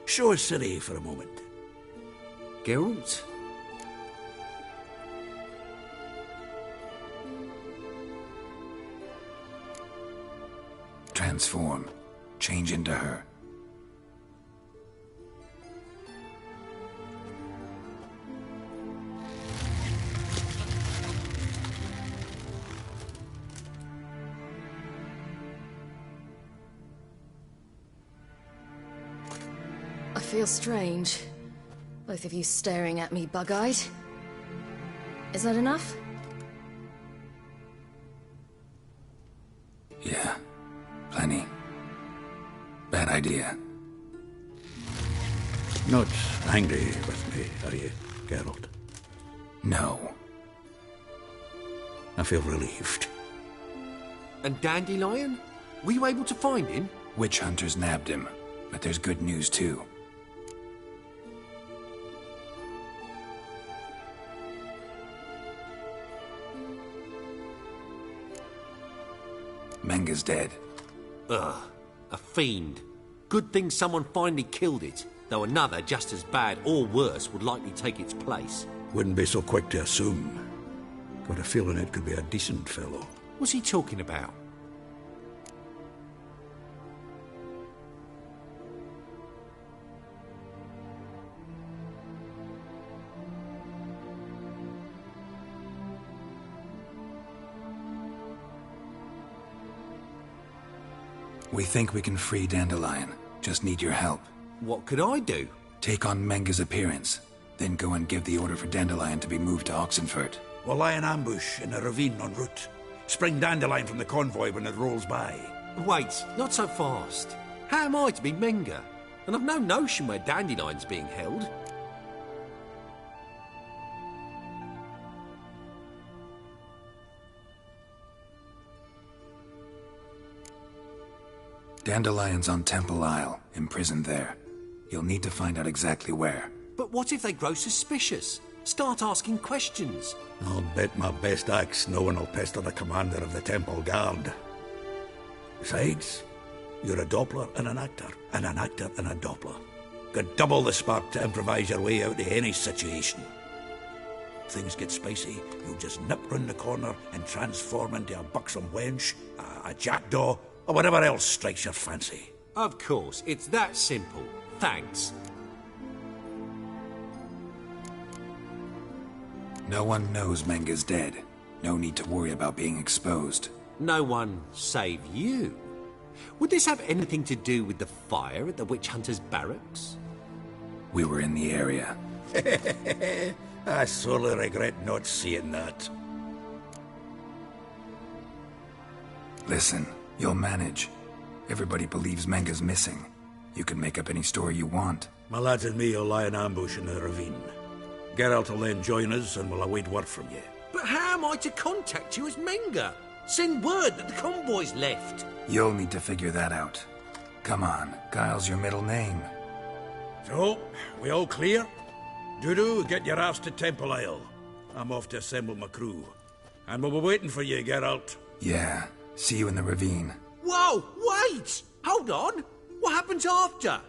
Show us Ciri for a moment. Geralt? transform. Change into her. I feel strange. Both of you staring at me bug-eyed. Is that enough? Yeah, plenty. Bad idea. Not angry with me, are you, Geralt? No. I feel relieved. And Dandelion? Were you able to find him? Witch hunters nabbed him, but there's good news too. Menga's dead. Ugh, a fiend. Good thing someone finally killed it, though another just as bad or worse would likely take its place. Wouldn't be so quick to assume. Got a feeling it could be a decent fellow. What's he talking about? We think we can free Dandelion. Just need your help. What could I do? Take on Menga's appearance, then go and give the order for Dandelion to be moved to Oxenfurt. We'll lie in ambush in a ravine en route. Spring Dandelion from the convoy when it rolls by. Wait, not so fast. How am I to be Menga? And I've no notion where Dandelion's being held. Dandelion's on Temple Isle, imprisoned there. You'll need to find out exactly where. But what if they grow suspicious? Start asking questions. I'll bet my best axe no one will pester the commander of the Temple Guard. Besides, you're a Doppler and an actor and a Doppler. Got double the spark to improvise your way out of any situation. Things get spicy, you'll just nip round the corner and transform into a buxom wench, a jackdaw, or whatever else strikes your fancy. Of course, it's that simple. Thanks. No one knows Menga's dead. No need to worry about being exposed. No one save you. Would this have anything to do with the fire at the witch hunter's barracks? We were in the area. I sorely regret not seeing that. Listen, you'll manage. Everybody believes Menga's missing. You can make up any story you want. My lads and me will lie in ambush in the ravine. Geralt will then join us and we'll await word from you. But how am I to contact you as Menga? Send word that the convoy's left. You'll need to figure that out. Come on, Guile's your middle name. So, we all clear? Dudu, get your ass to Temple Isle. I'm off to assemble my crew. And we'll be waiting for you, Geralt. Yeah, see you in the ravine. Whoa, wait! Hold on! What happens after?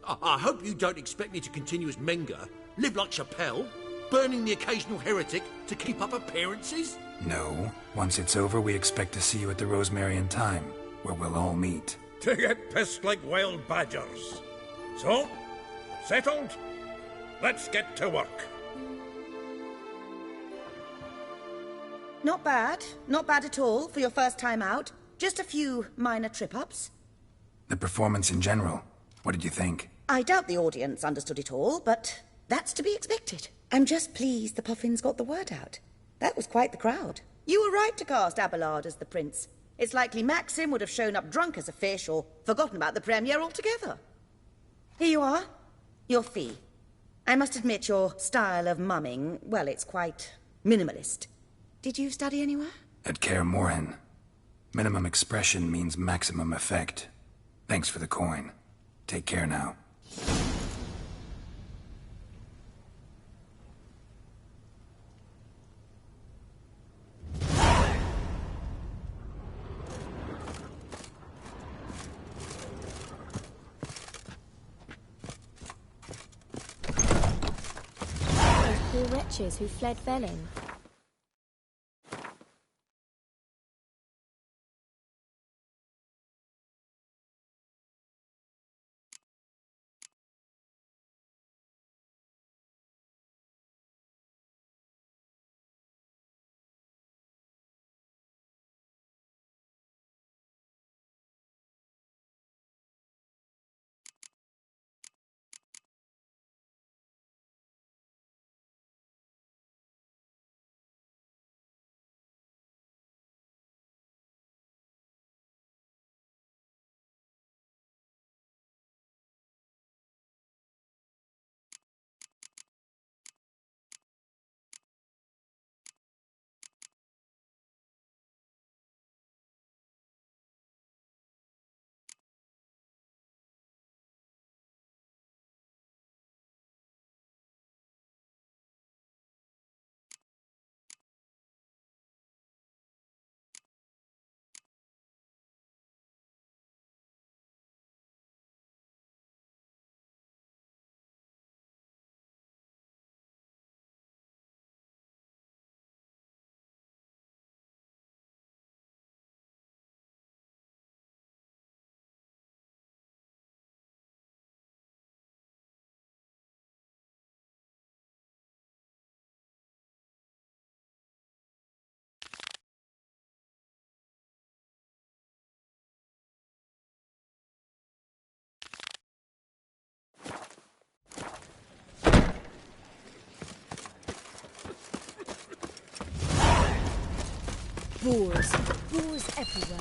I hope you don't expect me to continue as Menga, live like Chappelle, burning the occasional heretic to keep up appearances? No. Once it's over, we expect to see you at the Rosemary in Time, where we'll all meet. To get pissed like wild badgers. So, settled? Let's get to work. Not bad. Not bad at all for your first time out. Just a few minor trip-ups. The performance in general, what did you think? I doubt the audience understood it all, but that's to be expected. I'm just pleased the Puffins got the word out. That was quite the crowd. You were right to cast Abelard as the prince. It's likely Maxim would have shown up drunk as a fish or forgotten about the premiere altogether. Here you are. Your fee. I must admit your style of mumming, well, it's quite minimalist. Did you study anywhere? At Kaer Morhen. Minimum expression means maximum effect. Thanks for the coin. Take care now. Those poor wretches who fled Velen. Boars. Boars everywhere.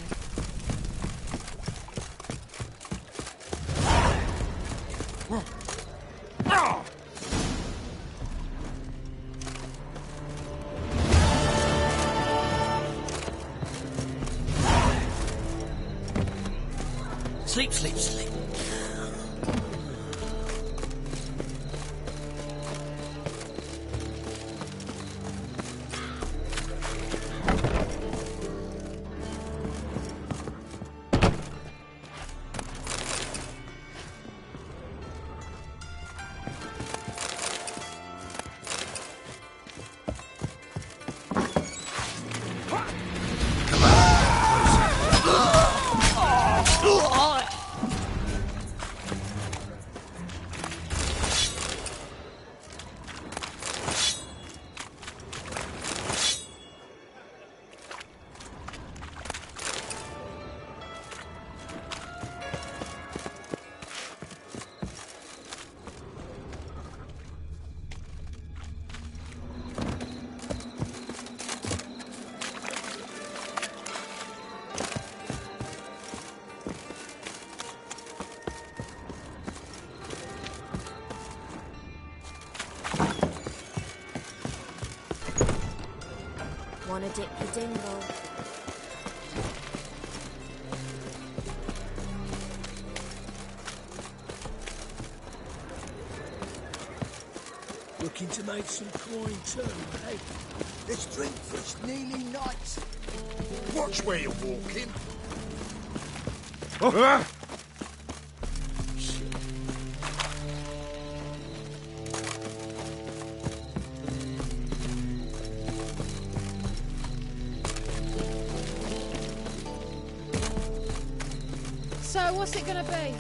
Sleep, sleep, sleep. Wanna dip your dingle? Looking to make some coin too, eh? Let's drink this nearly night. Watch where you're walking. Oh. So, what's it gonna be?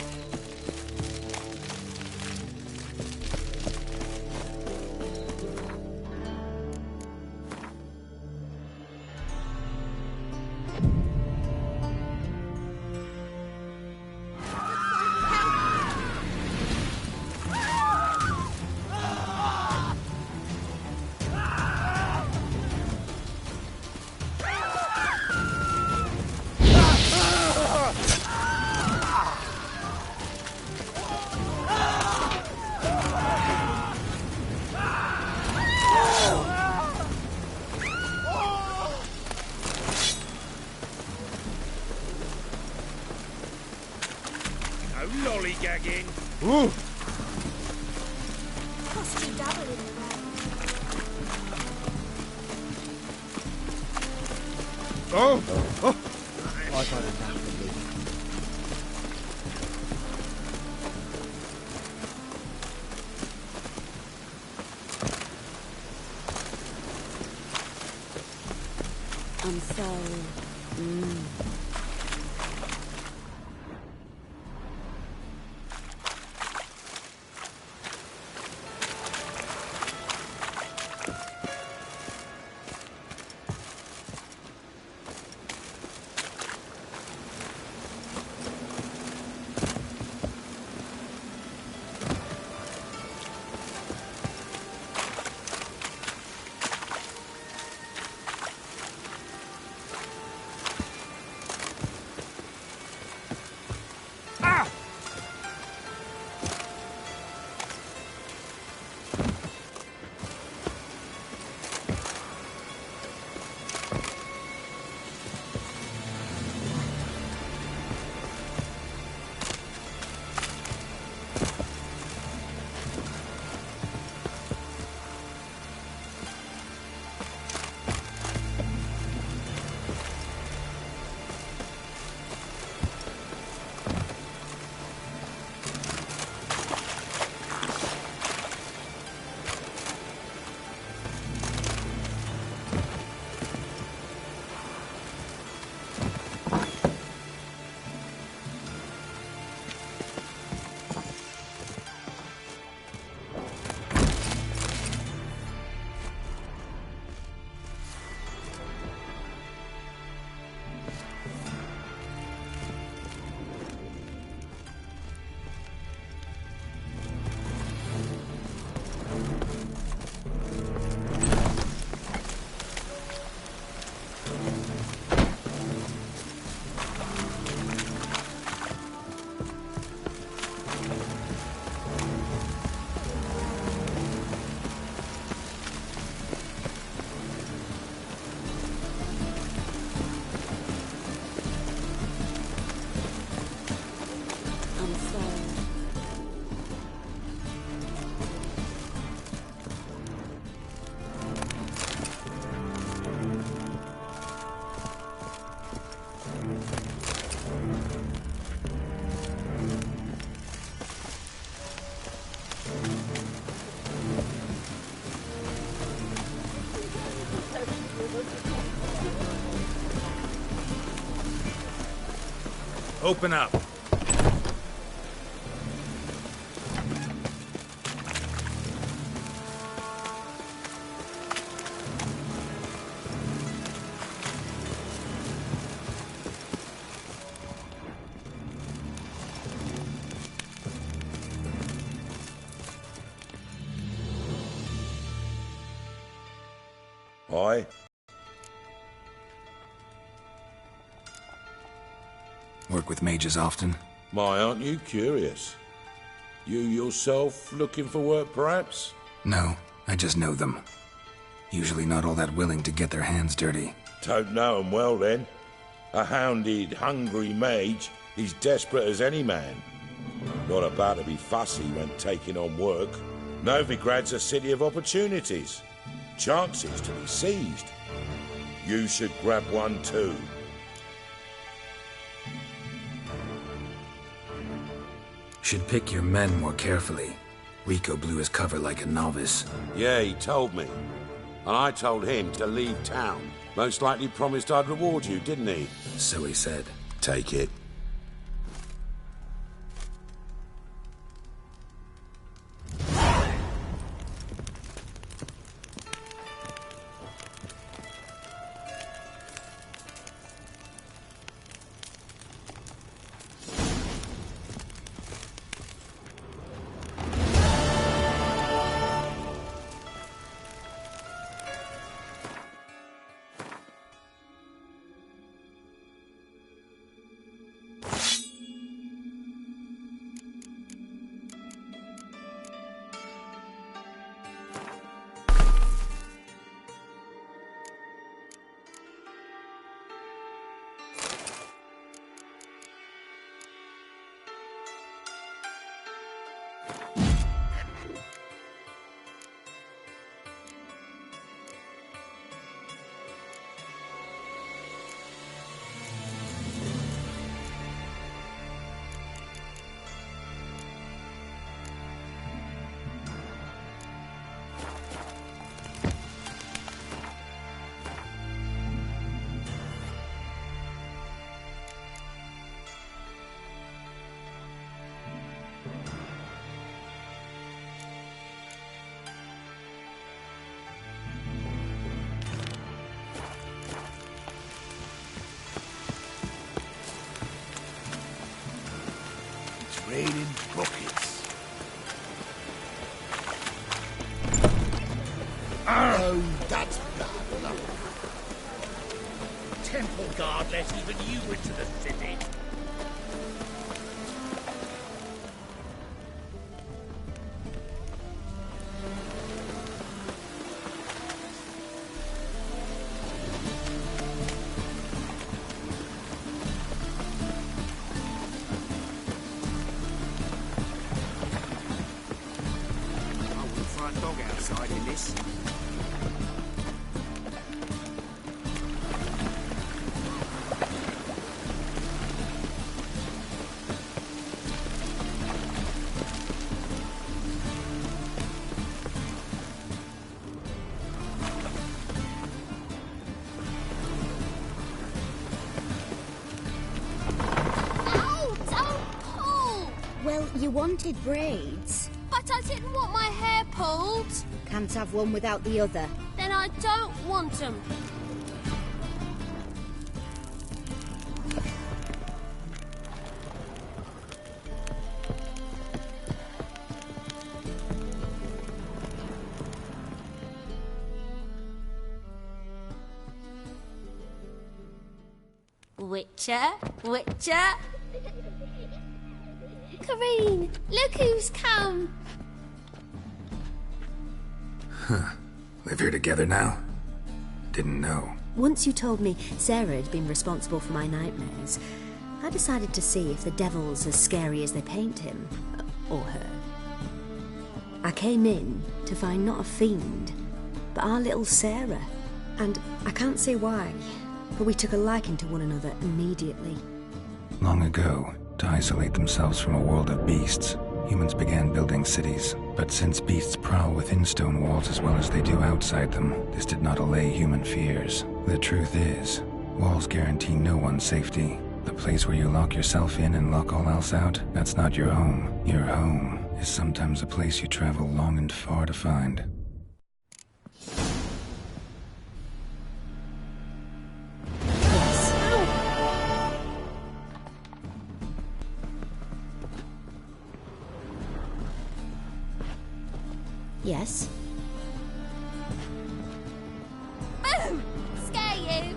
Lollygagging. Ooh. Cost you double in the Oh. Oh. I find it naturally. I'm sorry. Open up. Aye. Work with mages often? My, aren't you curious? You yourself looking for work, perhaps? No, I just know them. Usually not all that willing to get their hands dirty. Don't know 'em well, then. A hounded, hungry mage is desperate as any man. Not about to be fussy when taking on work. Novigrad's a city of opportunities. Chances to be seized. You should grab one too. Should pick your men more carefully. Rico blew his cover like a novice. Yeah, he told me. And I told him to leave town. Most likely promised I'd reward you, didn't he? So he said. Take it. Raining buckets. Oh, that's bad enough. Temple guard let even you into the city. Dog outside in this. Ow! Don't pull! Well, you wanted braids. But I didn't want my hair pulled. Can't have one without the other. Then I don't want them. Witcher, Witcher. Kareen, look who's come. Huh. Live here together now? Didn't know. Once you told me Sarah had been responsible for my nightmares, I decided to see if the devil's as scary as they paint him. Or her. I came in to find not a fiend, but our little Sarah. And I can't say why, but we took a liking to one another immediately. Long ago, to isolate themselves from a world of beasts, humans began building cities. But since beasts prowl within stone walls as well as they do outside them, this did not allay human fears. The truth is, walls guarantee no one's safety. The place where you lock yourself in and lock all else out, that's not your home. Your home is sometimes a place you travel long and far to find. Yes? Boom! Scare you!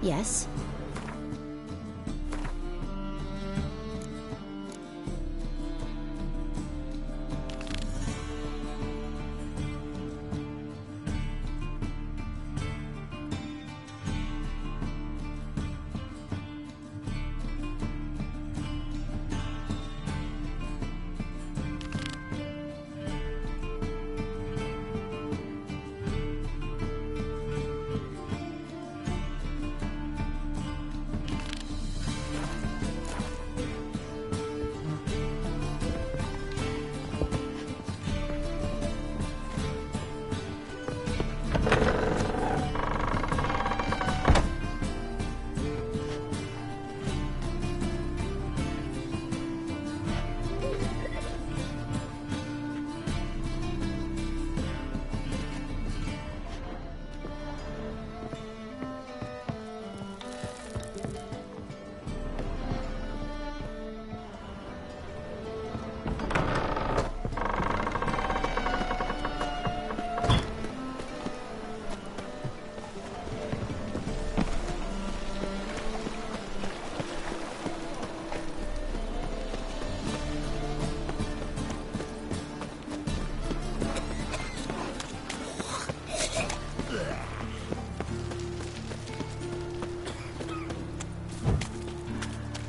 Yes?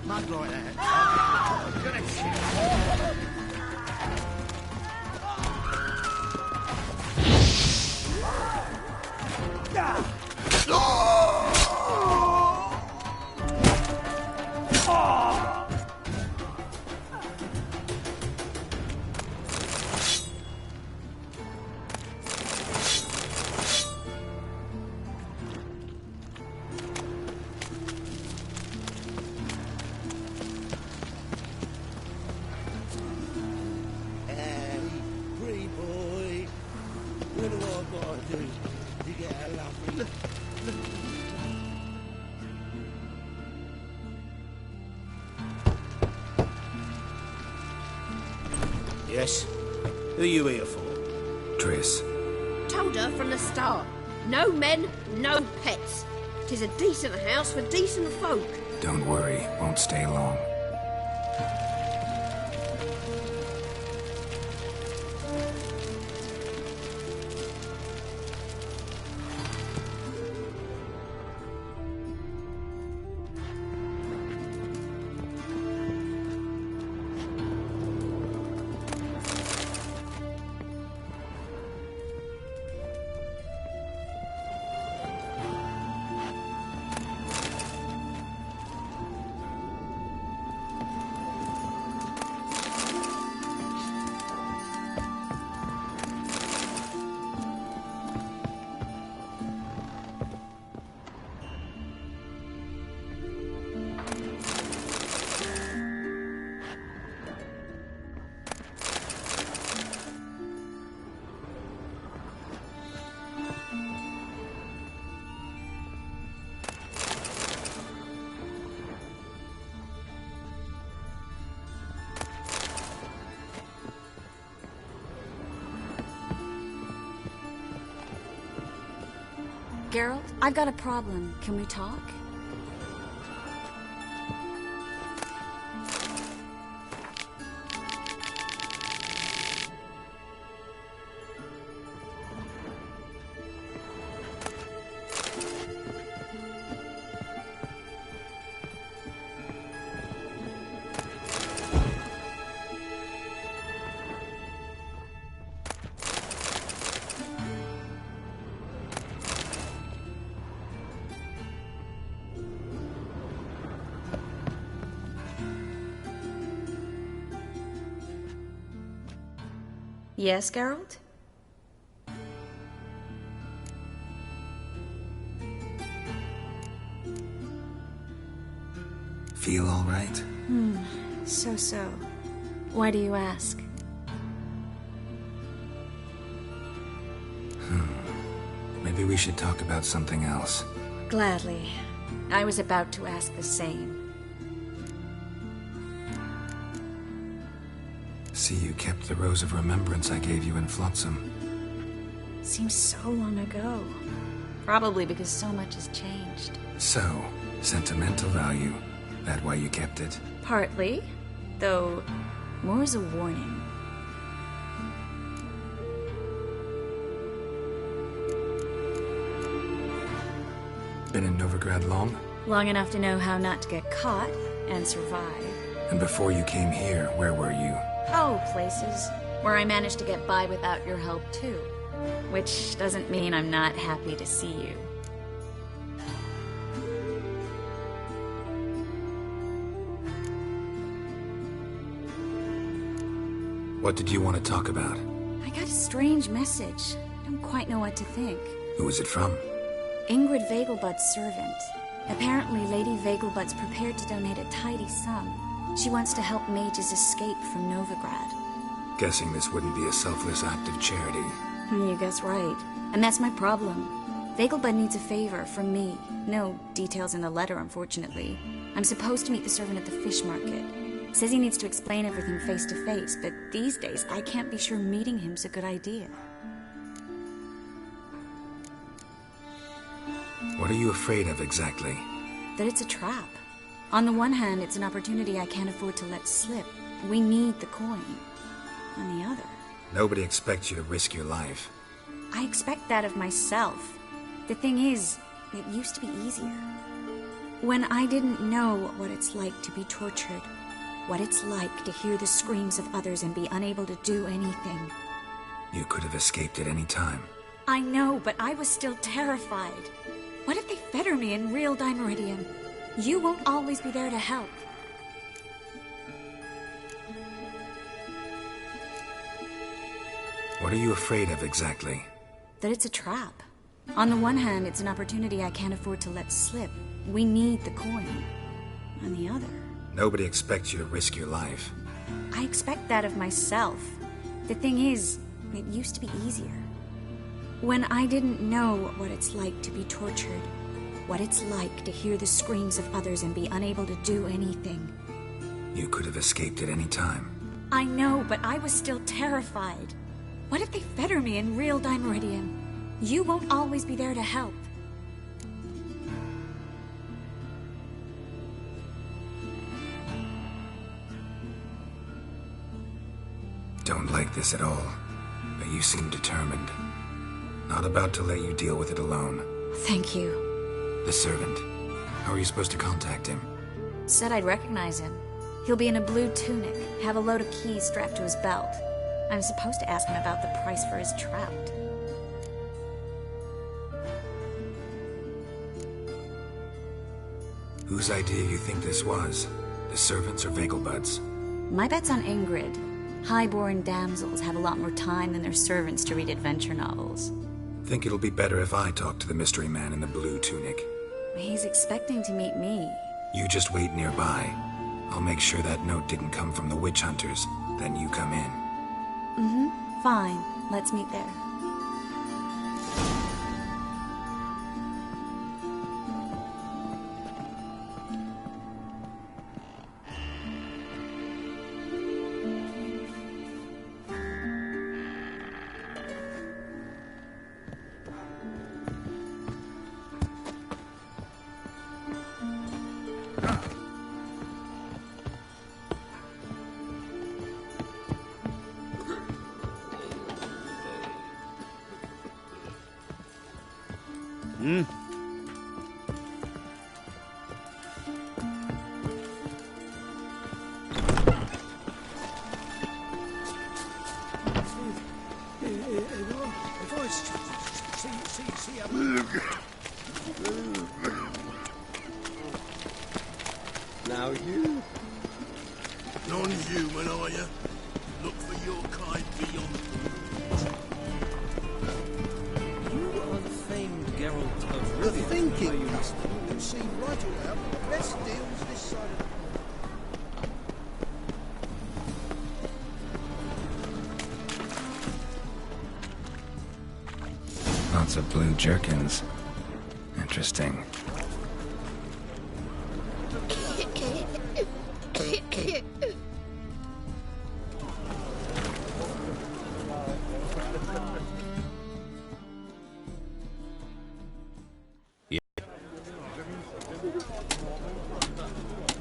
Mud like that. Yes? Who are you here for? Triss. Told her from the start. No men, no pets. 'Tis a decent house for decent folk. Don't worry, won't stay long. Geralt, I've got a problem. Can we talk? Yes, Geralt? Feel all right? So. Why do you ask? Maybe we should talk about something else. Gladly. I was about to ask the same. See, you kept the Rose of Remembrance I gave you in Flotsam. Seems so long ago. Probably because so much has changed. So, sentimental value. That why you kept it? Partly. Though, more as a warning. Been in Novigrad long? Long enough to know how not to get caught and survive. And before you came here, where were you? Oh, places where I managed to get by without your help, too. Which doesn't mean I'm not happy to see you. What did you want to talk about? I got a strange message. I don't quite know what to think. Who was it from? Ingrid Vegelbud's servant. Apparently, Lady Vegelbud's prepared to donate a tidy sum. She wants to help mages escape from Novigrad. Guessing this wouldn't be a selfless act of charity. You guess right. And that's my problem. Vegelbud needs a favor from me. No details in the letter, unfortunately. I'm supposed to meet the servant at the fish market. Says he needs to explain everything face to face, but these days I can't be sure meeting him's a good idea. What are you afraid of exactly? That it's a trap. On the one hand, it's an opportunity I can't afford to let slip. We need the coin. On the other... Nobody expects you to risk your life. I expect that of myself. The thing is, it used to be easier. When I didn't know what it's like to be tortured, what it's like to hear the screams of others and be unable to do anything. You could have escaped at any time. I know, but I was still terrified. What if they fetter me in real Dimeridium? You won't always be there to help. What are you afraid of exactly? That it's a trap. On the one hand, it's an opportunity I can't afford to let slip. We need the coin. On the other... Nobody expects you to risk your life. I expect that of myself. The thing is, it used to be easier. When I didn't know what it's like to be tortured, what it's like to hear the screams of others and be unable to do anything. You could have escaped at any time. I know, but I was still terrified. What if they fetter me in real Dimeridium? You won't always be there to help. Don't like this at all, but you seem determined. Not about to let you deal with it alone. Thank you. The servant. How are you supposed to contact him? Said I'd recognize him. He'll be in a blue tunic, have a load of keys strapped to his belt. I'm supposed to ask him about the price for his trout. Whose idea you think this was? The servants or Vegelbud's? My bet's on Ingrid. High-born damsels have a lot more time than their servants to read adventure novels. Think it'll be better if I talk to the mystery man in the blue tunic. He's expecting to meet me. You just wait nearby. I'll make sure that note didn't come from the witch hunters. Then you come in. Fine. Let's meet there. Now you? Non-human, are you? Look for your kind beyond. seem right around the best deals this side of the Lots of blue jerkins. Interesting.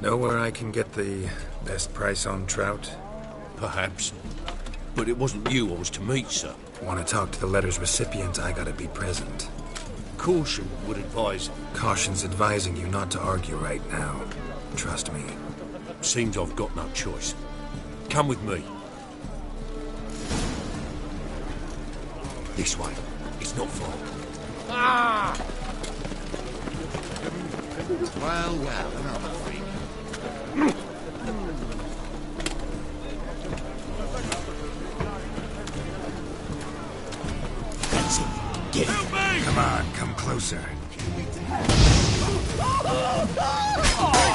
Know where I can get the best price on trout? Perhaps. But it wasn't you I was to meet, sir. Want to talk to the letter's recipient, I gotta be present. Caution would advise... Caution's advising you not to argue right now. Trust me. Seems I've got no choice. Come with me. This way. It's not far. Ah! Well, another freak. That's it. Get it. Come on, come closer.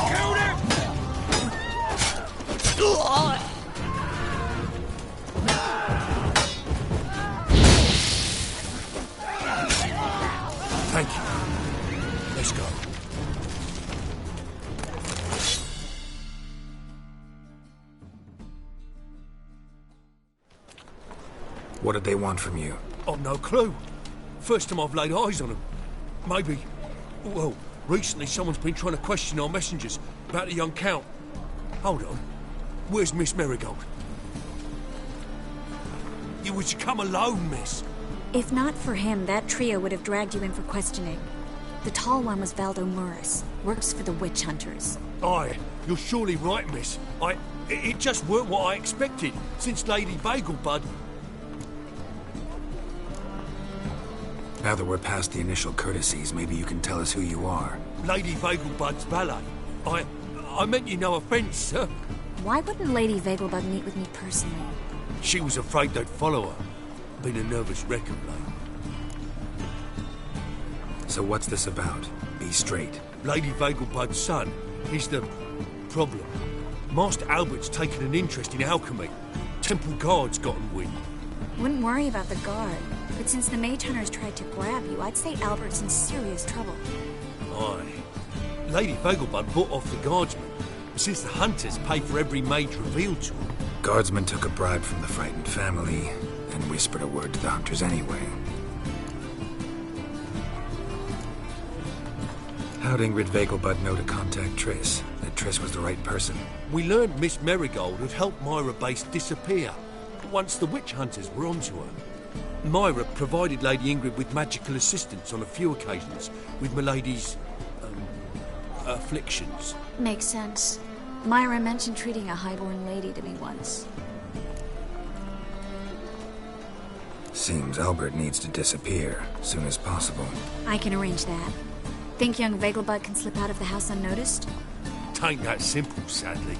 Killed him! Thank you. Let's go. What did they want from you? I've no clue. First time I've laid eyes on them. Maybe... Well, recently someone's been trying to question our messengers about the young Count. Hold on. Where's Miss Marigold? You were to come alone, miss. If not for him, that trio would have dragged you in for questioning. The tall one was Valdo Murris, works for the witch hunters. Aye, you're surely right, miss. It just weren't what I expected, since Lady Bagelbud... Now that we're past the initial courtesies, maybe you can tell us who you are. Lady Bagelbud's valet. I meant you no offence, sir. Why wouldn't Lady Bagelbud meet with me personally? She was afraid they'd follow her. Been a nervous wreck of late. So what's this about? Be straight. Lady Bagelbud's son. He's the... problem. Master Albert's taken an interest in alchemy. Temple Guard's gotten wind. Wouldn't worry about the guard. But since the mage hunters tried to grab you, I'd say Albert's in serious trouble. Aye. Lady Bagelbud bought off the guardsmen, since the hunters pay for every mage revealed to them. Guardsmen took a bribe from the frightened family, and whispered a word to the hunters anyway. How'd Ingrid Bagelbud know to contact Triss? That Triss was the right person? We learned Miss Marigold had helped Myra Base disappear, once the witch hunters were onto her. Myra provided Lady Ingrid with magical assistance on a few occasions with Milady's... afflictions. Makes sense. Myra mentioned treating a highborn lady to me once. Seems Albert needs to disappear soon as possible. I can arrange that. Think young Bagelbud can slip out of the house unnoticed? Tain't that simple, sadly.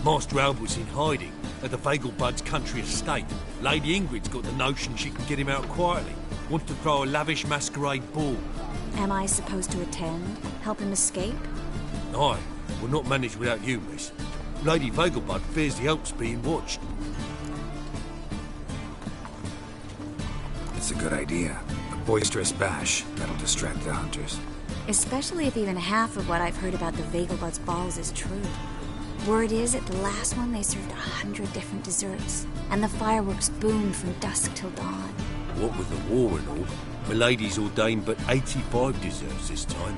Master Albert's in hiding at the Bagelbud's country estate. Lady Ingrid's got the notion she can get him out quietly. Wants to throw a lavish masquerade ball. Am I supposed to attend? Help him escape? Aye, will not manage without you, miss. Lady Bagelbud fears the Alps being watched. It's a good idea. A boisterous bash that'll distract the hunters. Especially if even half of what I've heard about the Bagelbud's balls is true. Word is, at the last one they served 100 different desserts, and the fireworks boomed from dusk till dawn. What with the war and all, Milady's ordained but 85 desserts this time.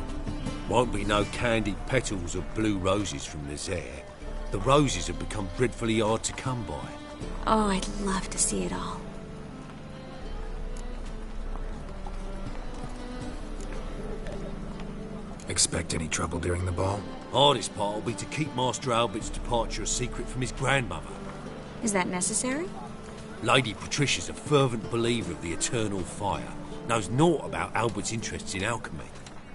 Won't be no candied petals of blue roses from Nazaire. The roses have become dreadfully hard to come by. Oh, I'd love to see it all. Expect any trouble during the ball? Hardest part will be to keep Master Albert's departure a secret from his grandmother. Is that necessary? Lady Patricia's a fervent believer of the eternal fire. Knows naught about Albert's interests in alchemy.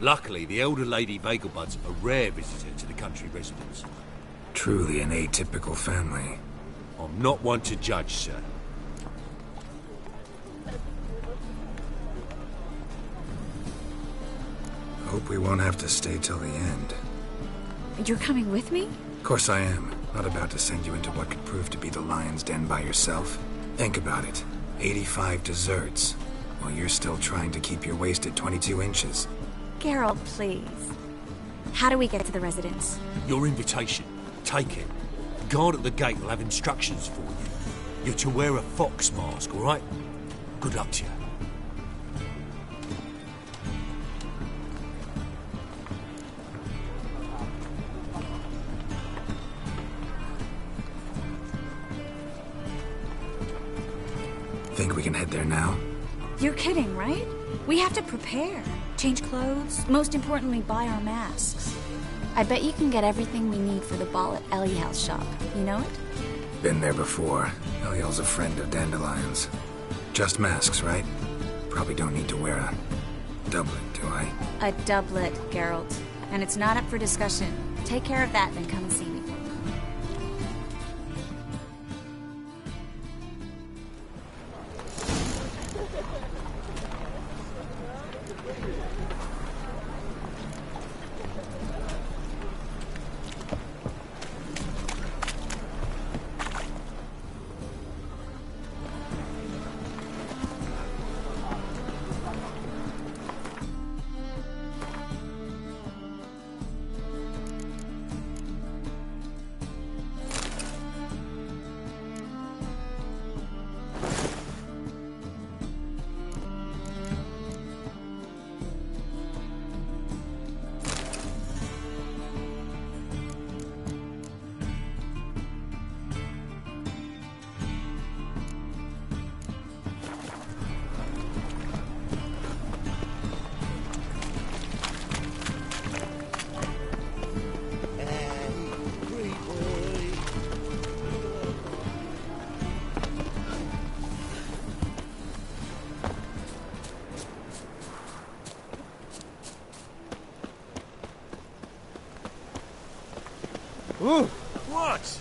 Luckily, the elder Lady Bagelbud's a rare visitor to the country residence. Truly an atypical family. I'm not one to judge, sir. Hope we won't have to stay till the end. You're coming with me? Of course I am. Not about to send you into what could prove to be the lion's den by yourself. Think about it. 85 desserts, while you're still trying to keep your waist at 22 inches. Geralt, please. How do we get to the residence? Your invitation. Take it. The guard at the gate will have instructions for you. You're to wear a fox mask, all right? Good luck to you. Think we can head there now? You're kidding, right? We have to prepare. Change clothes. Most importantly, buy our masks. I bet you can get everything we need for the ball at Eliel's shop. You know it? Been there before. Eliel's a friend of Dandelion's. Just masks, right? Probably don't need to wear a doublet, do I? A doublet, Geralt. And it's not up for discussion. Take care of that, then come and see me. Ooh, what?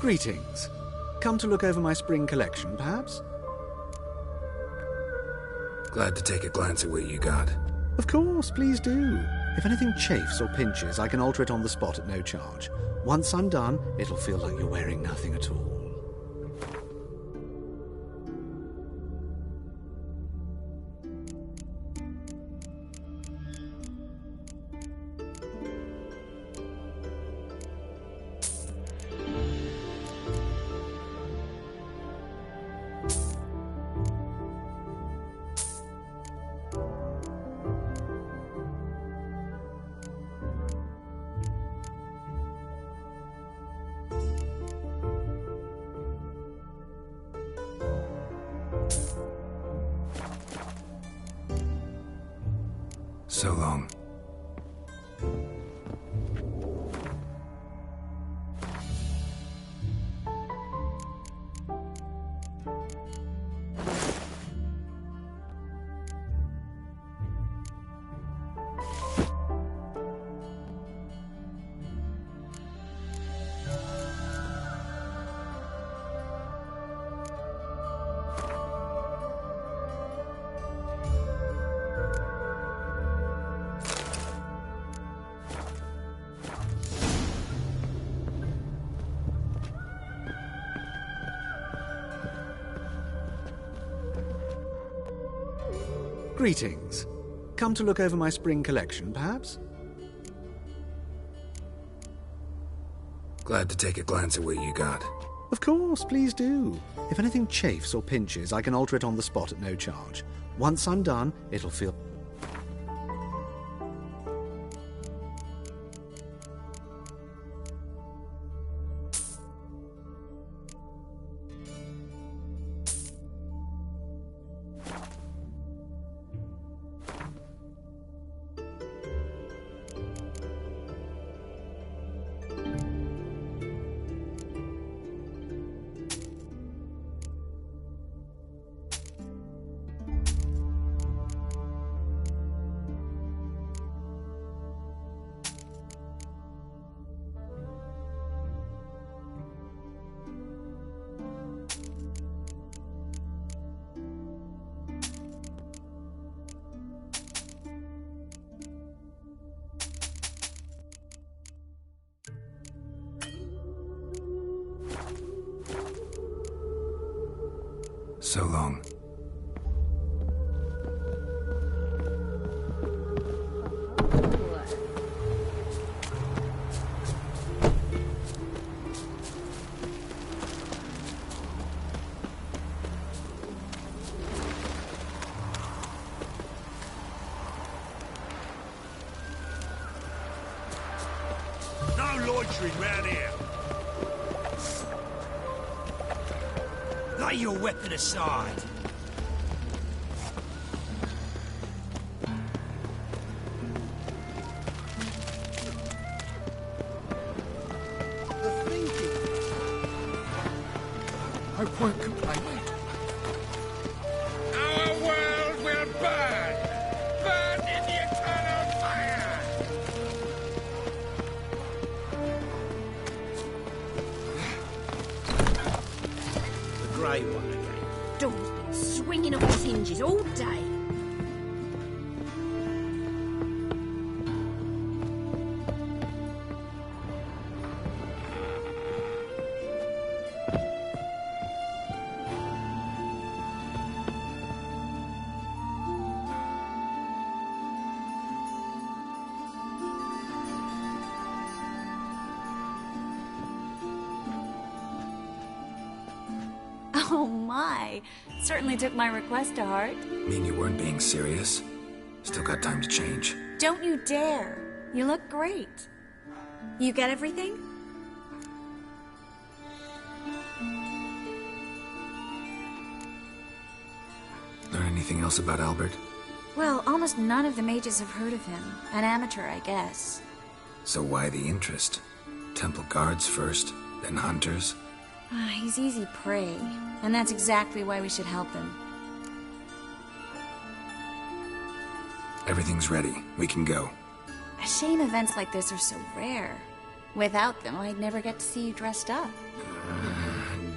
Greetings. Come to look over my spring collection, perhaps? Glad to take a glance at what you got. Of course, please do. If anything chafes or pinches, I can alter it on the spot at no charge. Once I'm done, it'll feel like you're wearing nothing at all. So long. Greetings. Come to look over my spring collection, perhaps? Glad to take a glance at what you got. Of course, please do. If anything chafes or pinches, I can alter it on the spot at no charge. Once I'm done, it'll feel... So long. No loitering round here. Lay your weapon aside. No point complaining. Our world will burn! Burn in the eternal fire! The grey one again. Dawn's been swinging off its hinges all day. Oh my. Certainly took my request to heart. Mean you weren't being serious? Still got time to change. Don't you dare. You look great. You get everything? Learn anything else about Albert? Well, almost none of the mages have heard of him. An amateur, I guess. So why the interest? Temple guards first, then hunters? He's easy prey, and that's exactly why we should help him. Everything's ready. We can go. A shame events like this are so rare. Without them, I'd never get to see you dressed up.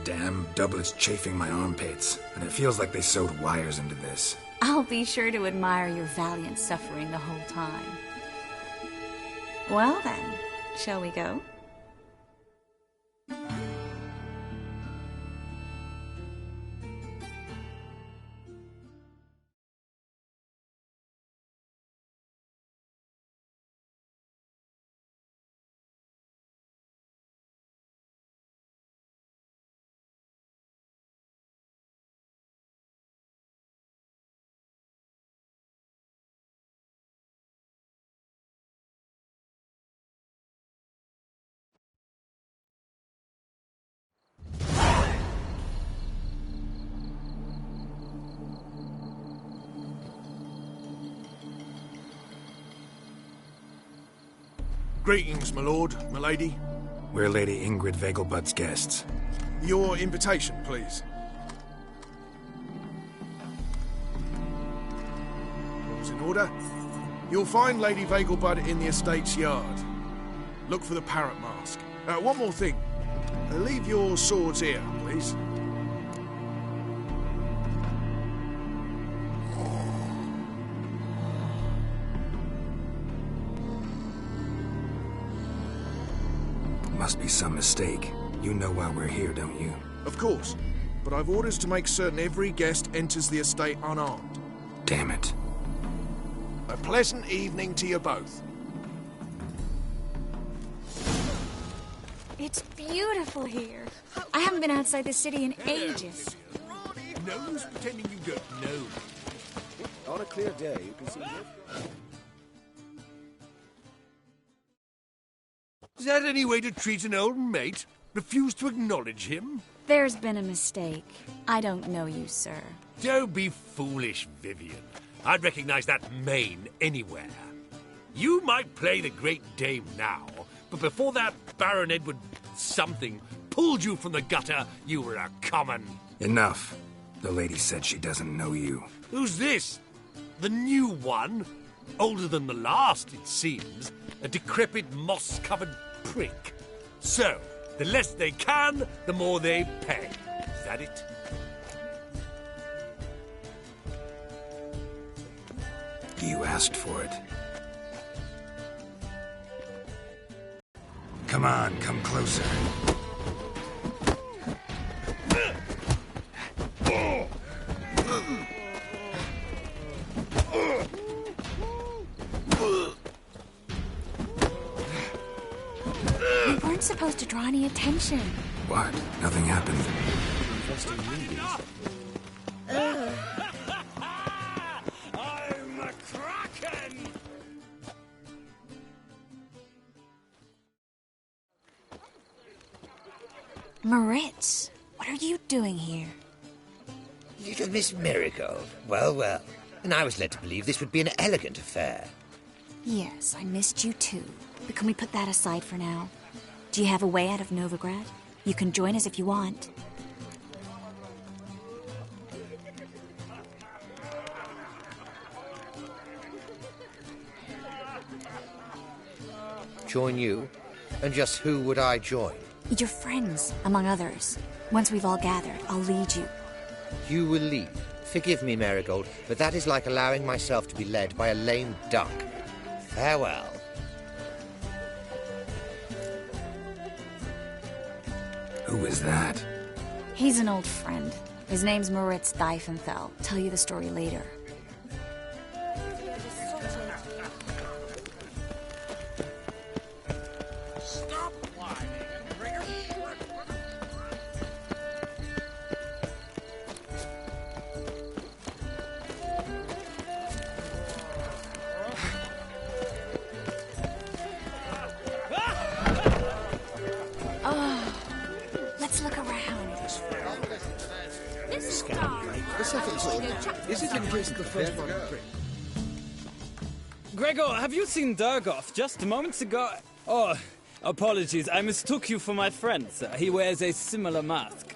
Damn doublet's chafing my armpits, and it feels like they sewed wires into this. I'll be sure to admire your valiant suffering the whole time. Well then, shall we go? Greetings, my lord, my lady. We're Lady Ingrid Vegelbud's guests. Your invitation, please. All's in order. You'll find Lady Vegelbud in the estate's yard. Look for the parrot mask. One more thing. Leave your swords here, please. Must be some mistake. You know why we're here, don't you? Of course. But I've orders to make certain every guest enters the estate unarmed. Damn it. A pleasant evening to you both. It's beautiful here. I haven't been outside the city in ages. No use pretending you don't know. On a clear day, you can see Is that any way to treat an old mate? Refuse to acknowledge him? There's been a mistake. I don't know you, sir. Don't be foolish, Vivian. I'd recognize that mane anywhere. You might play the Great Dame now, but before that Baron Edward something pulled you from the gutter, you were a common... Enough. The lady said she doesn't know you. Who's this? The new one? Older than the last, it seems. A decrepit, moss-covered prick. So, the less they can, the more they pay. Is that it? You asked for it. Come on, come closer. supposed to draw any attention. What? Nothing happened. I'm a kraken! Moritz, what are you doing here? Little Miss Marigold. Well, well. And I was led to believe this would be an elegant affair. Yes, I missed you too. But can we put that aside for now? Do you have a way out of Novigrad? You can join us if you want. Join you? And just who would I join? Your friends, among others. Once we've all gathered, I'll lead you. You will lead. Forgive me, Marigold, but that is like allowing myself to be led by a lame duck. Farewell. Who is that? He's an old friend. His name's Moritz Diefenthal. Tell you the story later. Gregor, have you seen Durgoff just moments ago? Oh, apologies, I mistook you for my friend, sir. He wears a similar mask.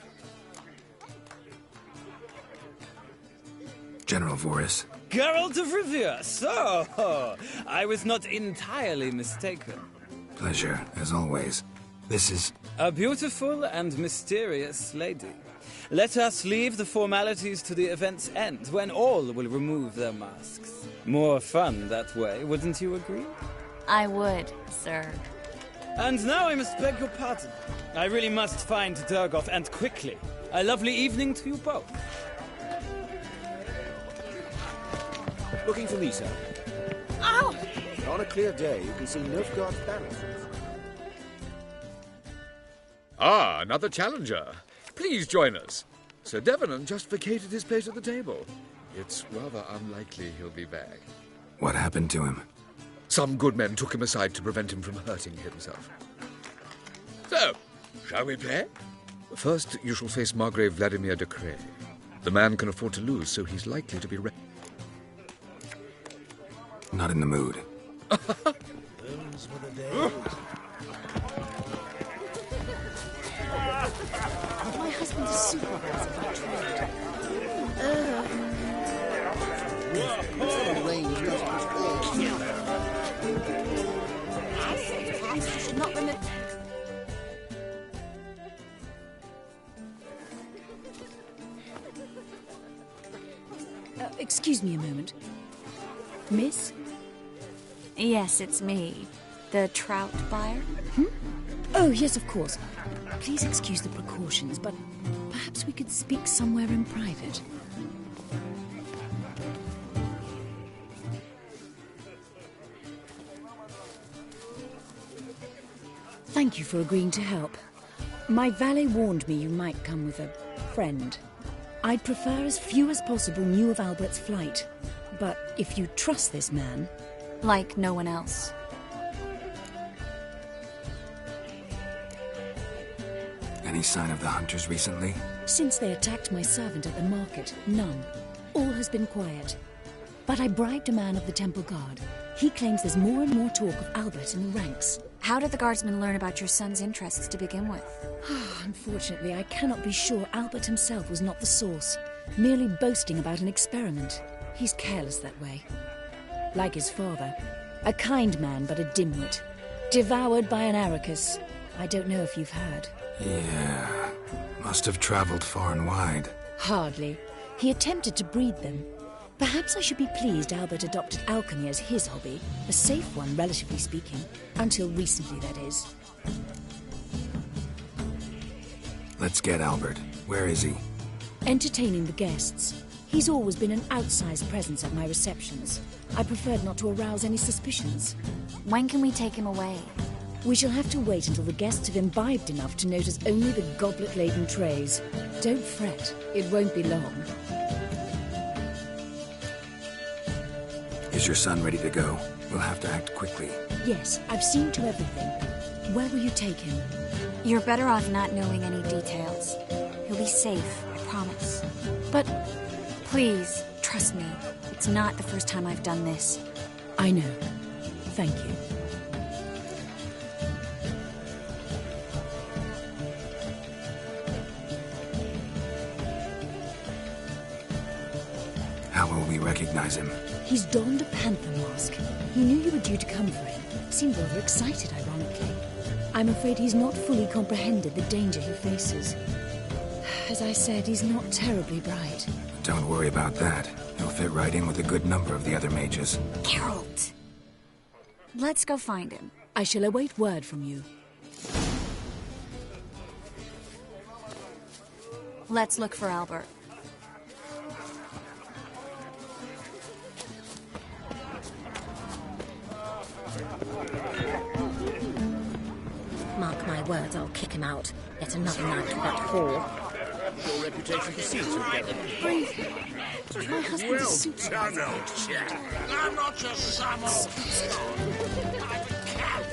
General Voris. Geralt of Rivia, so I was not entirely mistaken. Pleasure, as always. This is... A beautiful and mysterious lady. Let us leave the formalities to the event's end, when all will remove their masks. More fun that way, wouldn't you agree? I would, sir. And now I must beg your pardon. I really must find Durgoff, and quickly. A lovely evening to you both. Looking for me, sir? Ow! On a clear day, you can see Nilfgaard's battlefields. Ah, another challenger. Please join us. Sir Devenant just vacated his place at the table. It's rather unlikely he'll be back. What happened to him? Some good men took him aside to prevent him from hurting himself. So, shall we play? First, you shall face Margrave Vladimir de Cray. The man can afford to lose, so he's likely to be Not in the mood. My husband's a supervisor by trade. Not remember. Excuse me a moment. Miss? Yes, it's me. The trout buyer? Oh, yes, of course. Please excuse the precautions, but perhaps we could speak somewhere in private. Thank you for agreeing to help. My valet warned me you might come with a friend. I'd prefer as few as possible knew of Albert's flight. But if you trust this man... Like no one else. Any sign of the hunters recently? Since they attacked my servant at the market, none. All has been quiet. But I bribed a man of the Temple Guard. He claims there's more and more talk of Albert in the ranks. How did the guardsmen learn about your son's interests to begin with? Unfortunately, I cannot be sure Albert himself was not the source, merely boasting about an experiment. He's careless that way. Like his father. A kind man, but a dimwit. Devoured by an Arrakis. I don't know if you've heard. Yeah. Must have traveled far and wide. Hardly. He attempted to breed them. Perhaps I should be pleased Albert adopted alchemy as his hobby. A safe one, relatively speaking. Until recently, that is. Let's get Albert. Where is he? Entertaining the guests. He's always been an outsized presence at my receptions. I preferred not to arouse any suspicions. When can we take him away? We shall have to wait until the guests have imbibed enough to notice only the goblet-laden trays. Don't fret, it won't be long. Is your son ready to go? We'll have to act quickly. Yes, I've seen to everything. Where will you take him? You're better off not knowing any details. He'll be safe, I promise. But... Please, trust me. It's not the first time I've done this. I know. Thank you. How will we recognize him? He's donned a panther mask. He knew you were due to come for him. Seemed rather excited, ironically. I'm afraid he's not fully comprehended the danger he faces. As I said, he's not terribly bright. Don't worry about that. He'll fit right in with a good number of the other mages. Geralt! Let's go find him. I shall await word from you. Let's look for Albert. Mark my words, I'll kick him out. Yet another night with that whore. Your reputation precedes you together. My husband is super. Well done, old chap. I'm not just some old sod. I'm a count.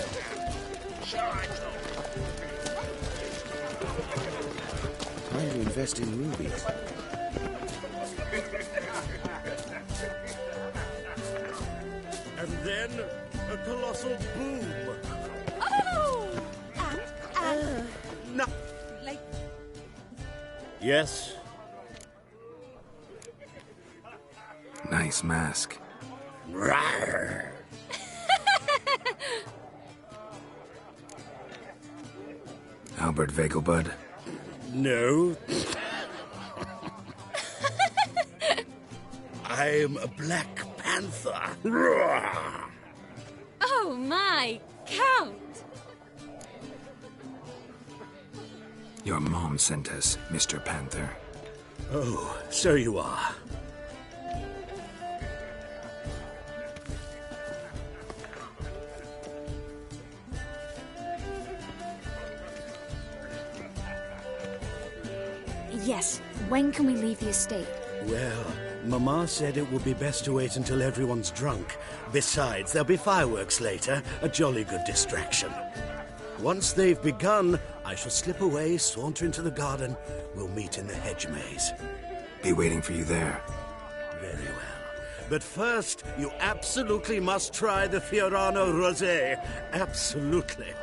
Sure I Time to invest in rubies. And then a colossal boom. Oh! And? No. Like... Yes. Nice mask. Rawr. Albert Vegelbud? No. I'm a Black Panther. Roar. Oh my, Count! Your mom sent us, Mr. Panther. Oh, so you are. Yes, when can we leave the estate? Well, Mama said it would be best to wait until everyone's drunk. Besides, there'll be fireworks later, a jolly good distraction. Once they've begun, I shall slip away, saunter into the garden. We'll meet in the hedge maze. Be waiting for you there. Very well. But first, you absolutely must try the Fiorano Rosé. Absolutely.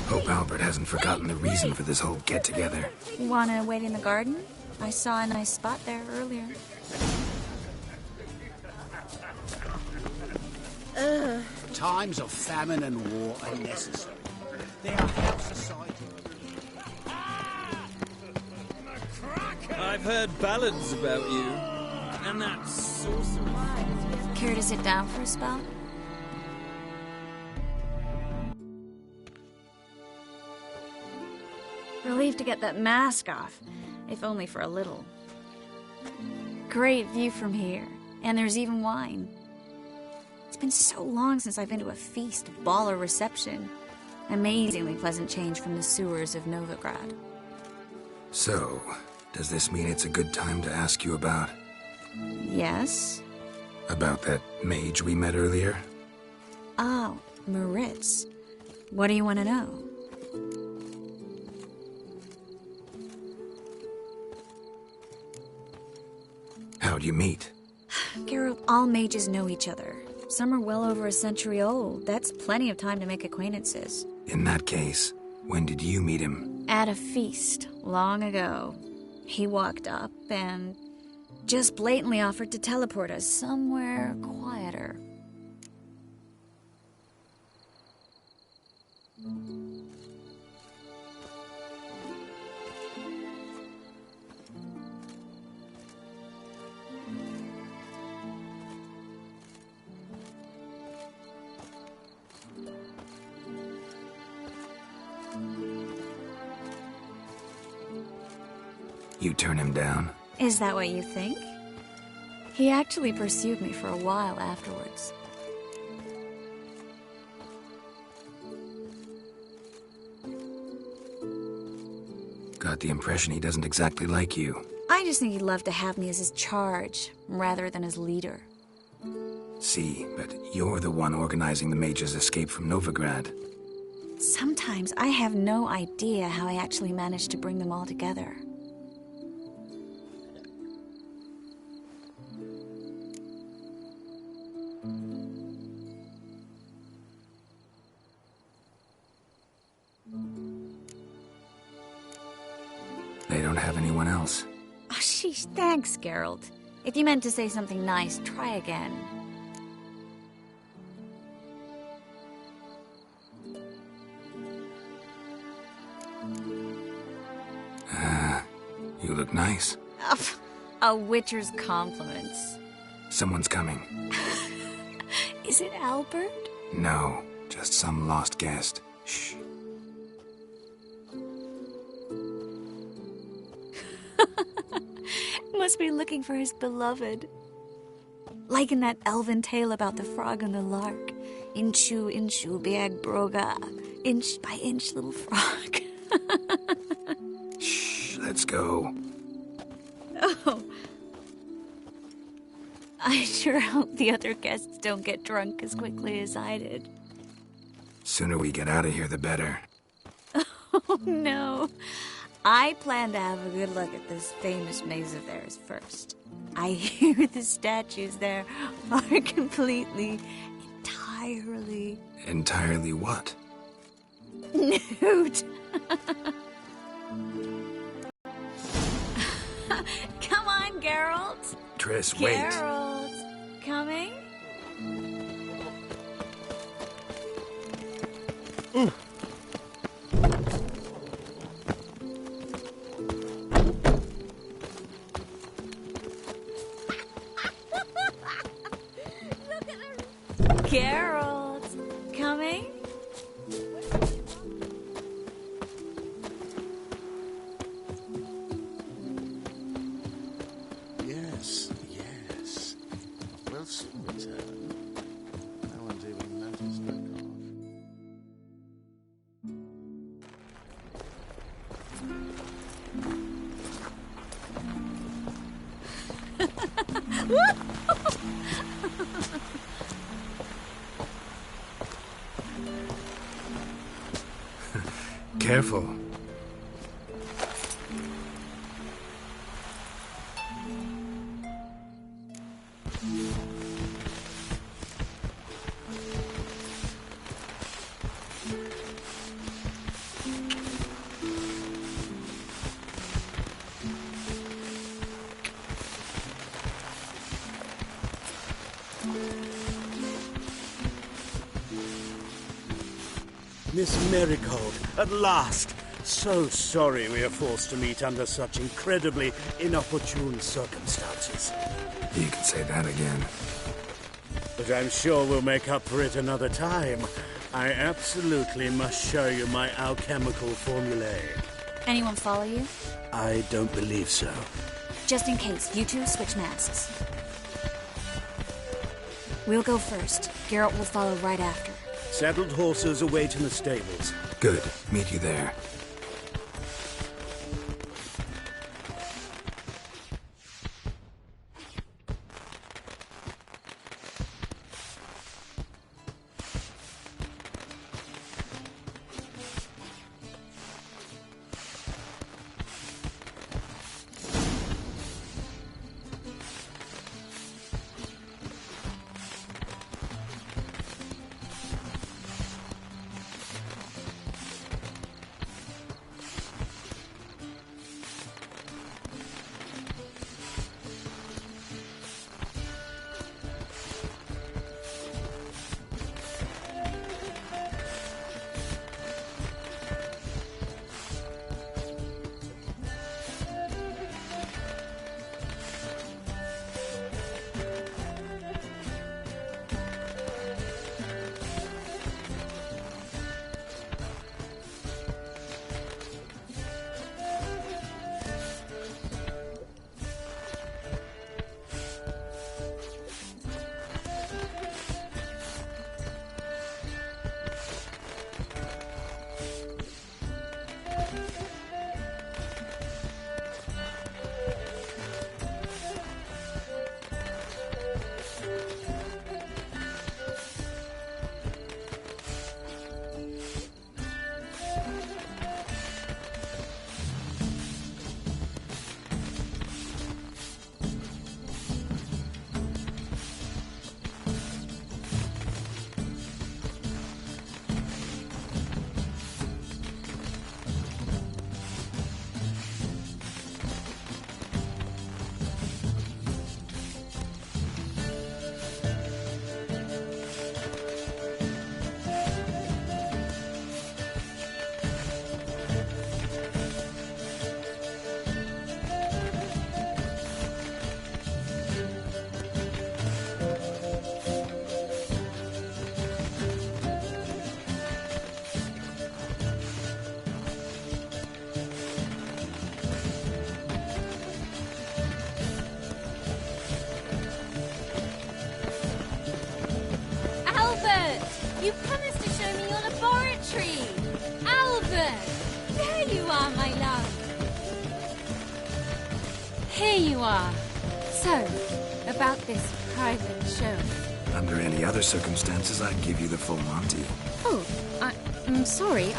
Hope Albert hasn't forgotten the reason for this whole get-together. Wanna wait in the garden? I saw a nice spot there earlier. Times of famine and war are necessary. They are how society... I've heard ballads about you. And that sorcery. Care to sit down for a spell? Relieved to get that mask off, if only for a little. Great view from here, and there's even wine. It's been so long since I've been to a feast, ball, or reception. Amazingly pleasant change from the sewers of Novigrad. So, does this mean it's a good time to ask you about... Yes? About that mage we met earlier? Oh, Moritz. What do you want to know? How'd you meet? Geralt, all mages know each other. Some are well over a century old. That's plenty of time to make acquaintances. In that case, when did you meet him? At a feast, long ago. He walked up and just blatantly offered to teleport us somewhere quieter. You turn him down? Is that what you think? He actually pursued me for a while afterwards. Got the impression he doesn't exactly like you. I just think he'd love to have me as his charge, rather than his leader. See, but you're the one organizing the mage's escape from Novigrad. Sometimes I have no idea how I actually managed to bring them all together. They don't have anyone else. Oh, sheesh, thanks, Geralt. If you meant to say something nice, try again. You look nice. A witcher's compliments. Someone's coming. Is it Albert? No, just some lost guest. Shh. Must be looking for his beloved. Like in that elven tale about the frog and the lark. Inchu, inchu, biag broga. Inch by inch, little frog. Shh, let's go. Oh. I sure hope the other guests don't get drunk as quickly as I did. Sooner we get out of here, the better. Oh, no. I plan to have a good look at this famous maze of theirs first. I hear the statues there are entirely... Entirely what? Nude. Come on, Geralt. Triss, wait. Geralt, coming? Geralt, coming? Yes, yes. We'll soon return. No one's even noticed the Careful. Miss Marigold, at last! So sorry we are forced to meet under such incredibly inopportune circumstances. You can say that again. But I'm sure we'll make up for it another time. I absolutely must show you my alchemical formulae. Anyone follow you? I don't believe so. Just in case, you two switch masks. We'll go first. Geralt will follow right after. Saddled horses await in the stables. Good. Meet you there. You promised to show me your laboratory! Albert! There you are, my love! Here you are. So, about this private show. Under any other circumstances, I'd give you the full Monty. Oh, I'm sorry,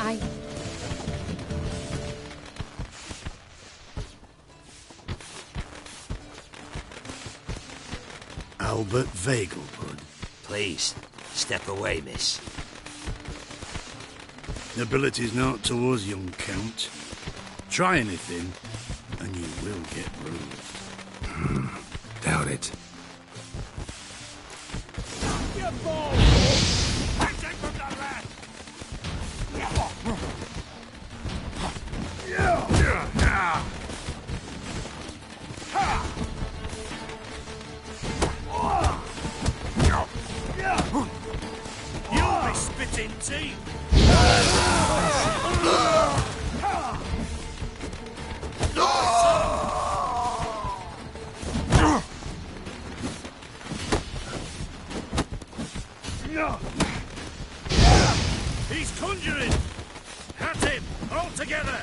Albert Vegelbud. Please, step away, miss. Nobility's not towards young Count. Try anything, and you will get bruised. Doubt it. You'll be spitting teeth! He's conjuring! At him! All together!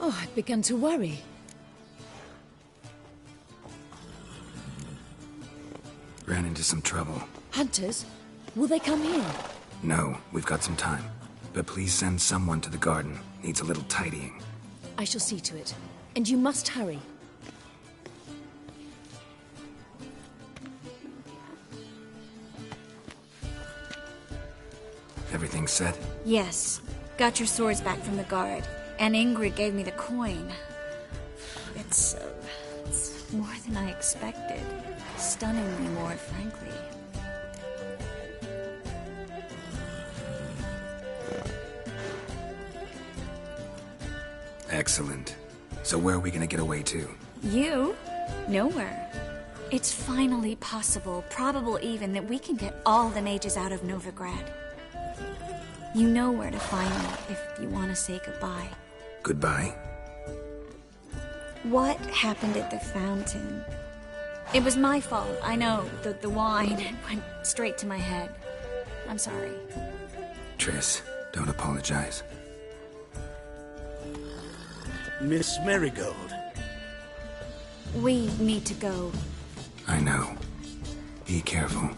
Oh, I'd begun to worry. Ran into some trouble. Hunters? Will they come here? No, we've got some time. But please send someone to the garden. Needs a little tidying. I shall see to it. And you must hurry. Everything set? Yes. Got your swords back from the guard. And Ingrid gave me the coin. It's more than I expected. Stunningly more, frankly. Excellent. So where are we gonna get away to? You? Nowhere. It's finally possible, probable even, that we can get all the mages out of Novigrad. You know where to find me if you want to say goodbye. Goodbye? What happened at the fountain? It was my fault, I know. The wine went straight to my head. I'm sorry. Triss, don't apologize. Miss Marigold. We need to go. I know. Be careful.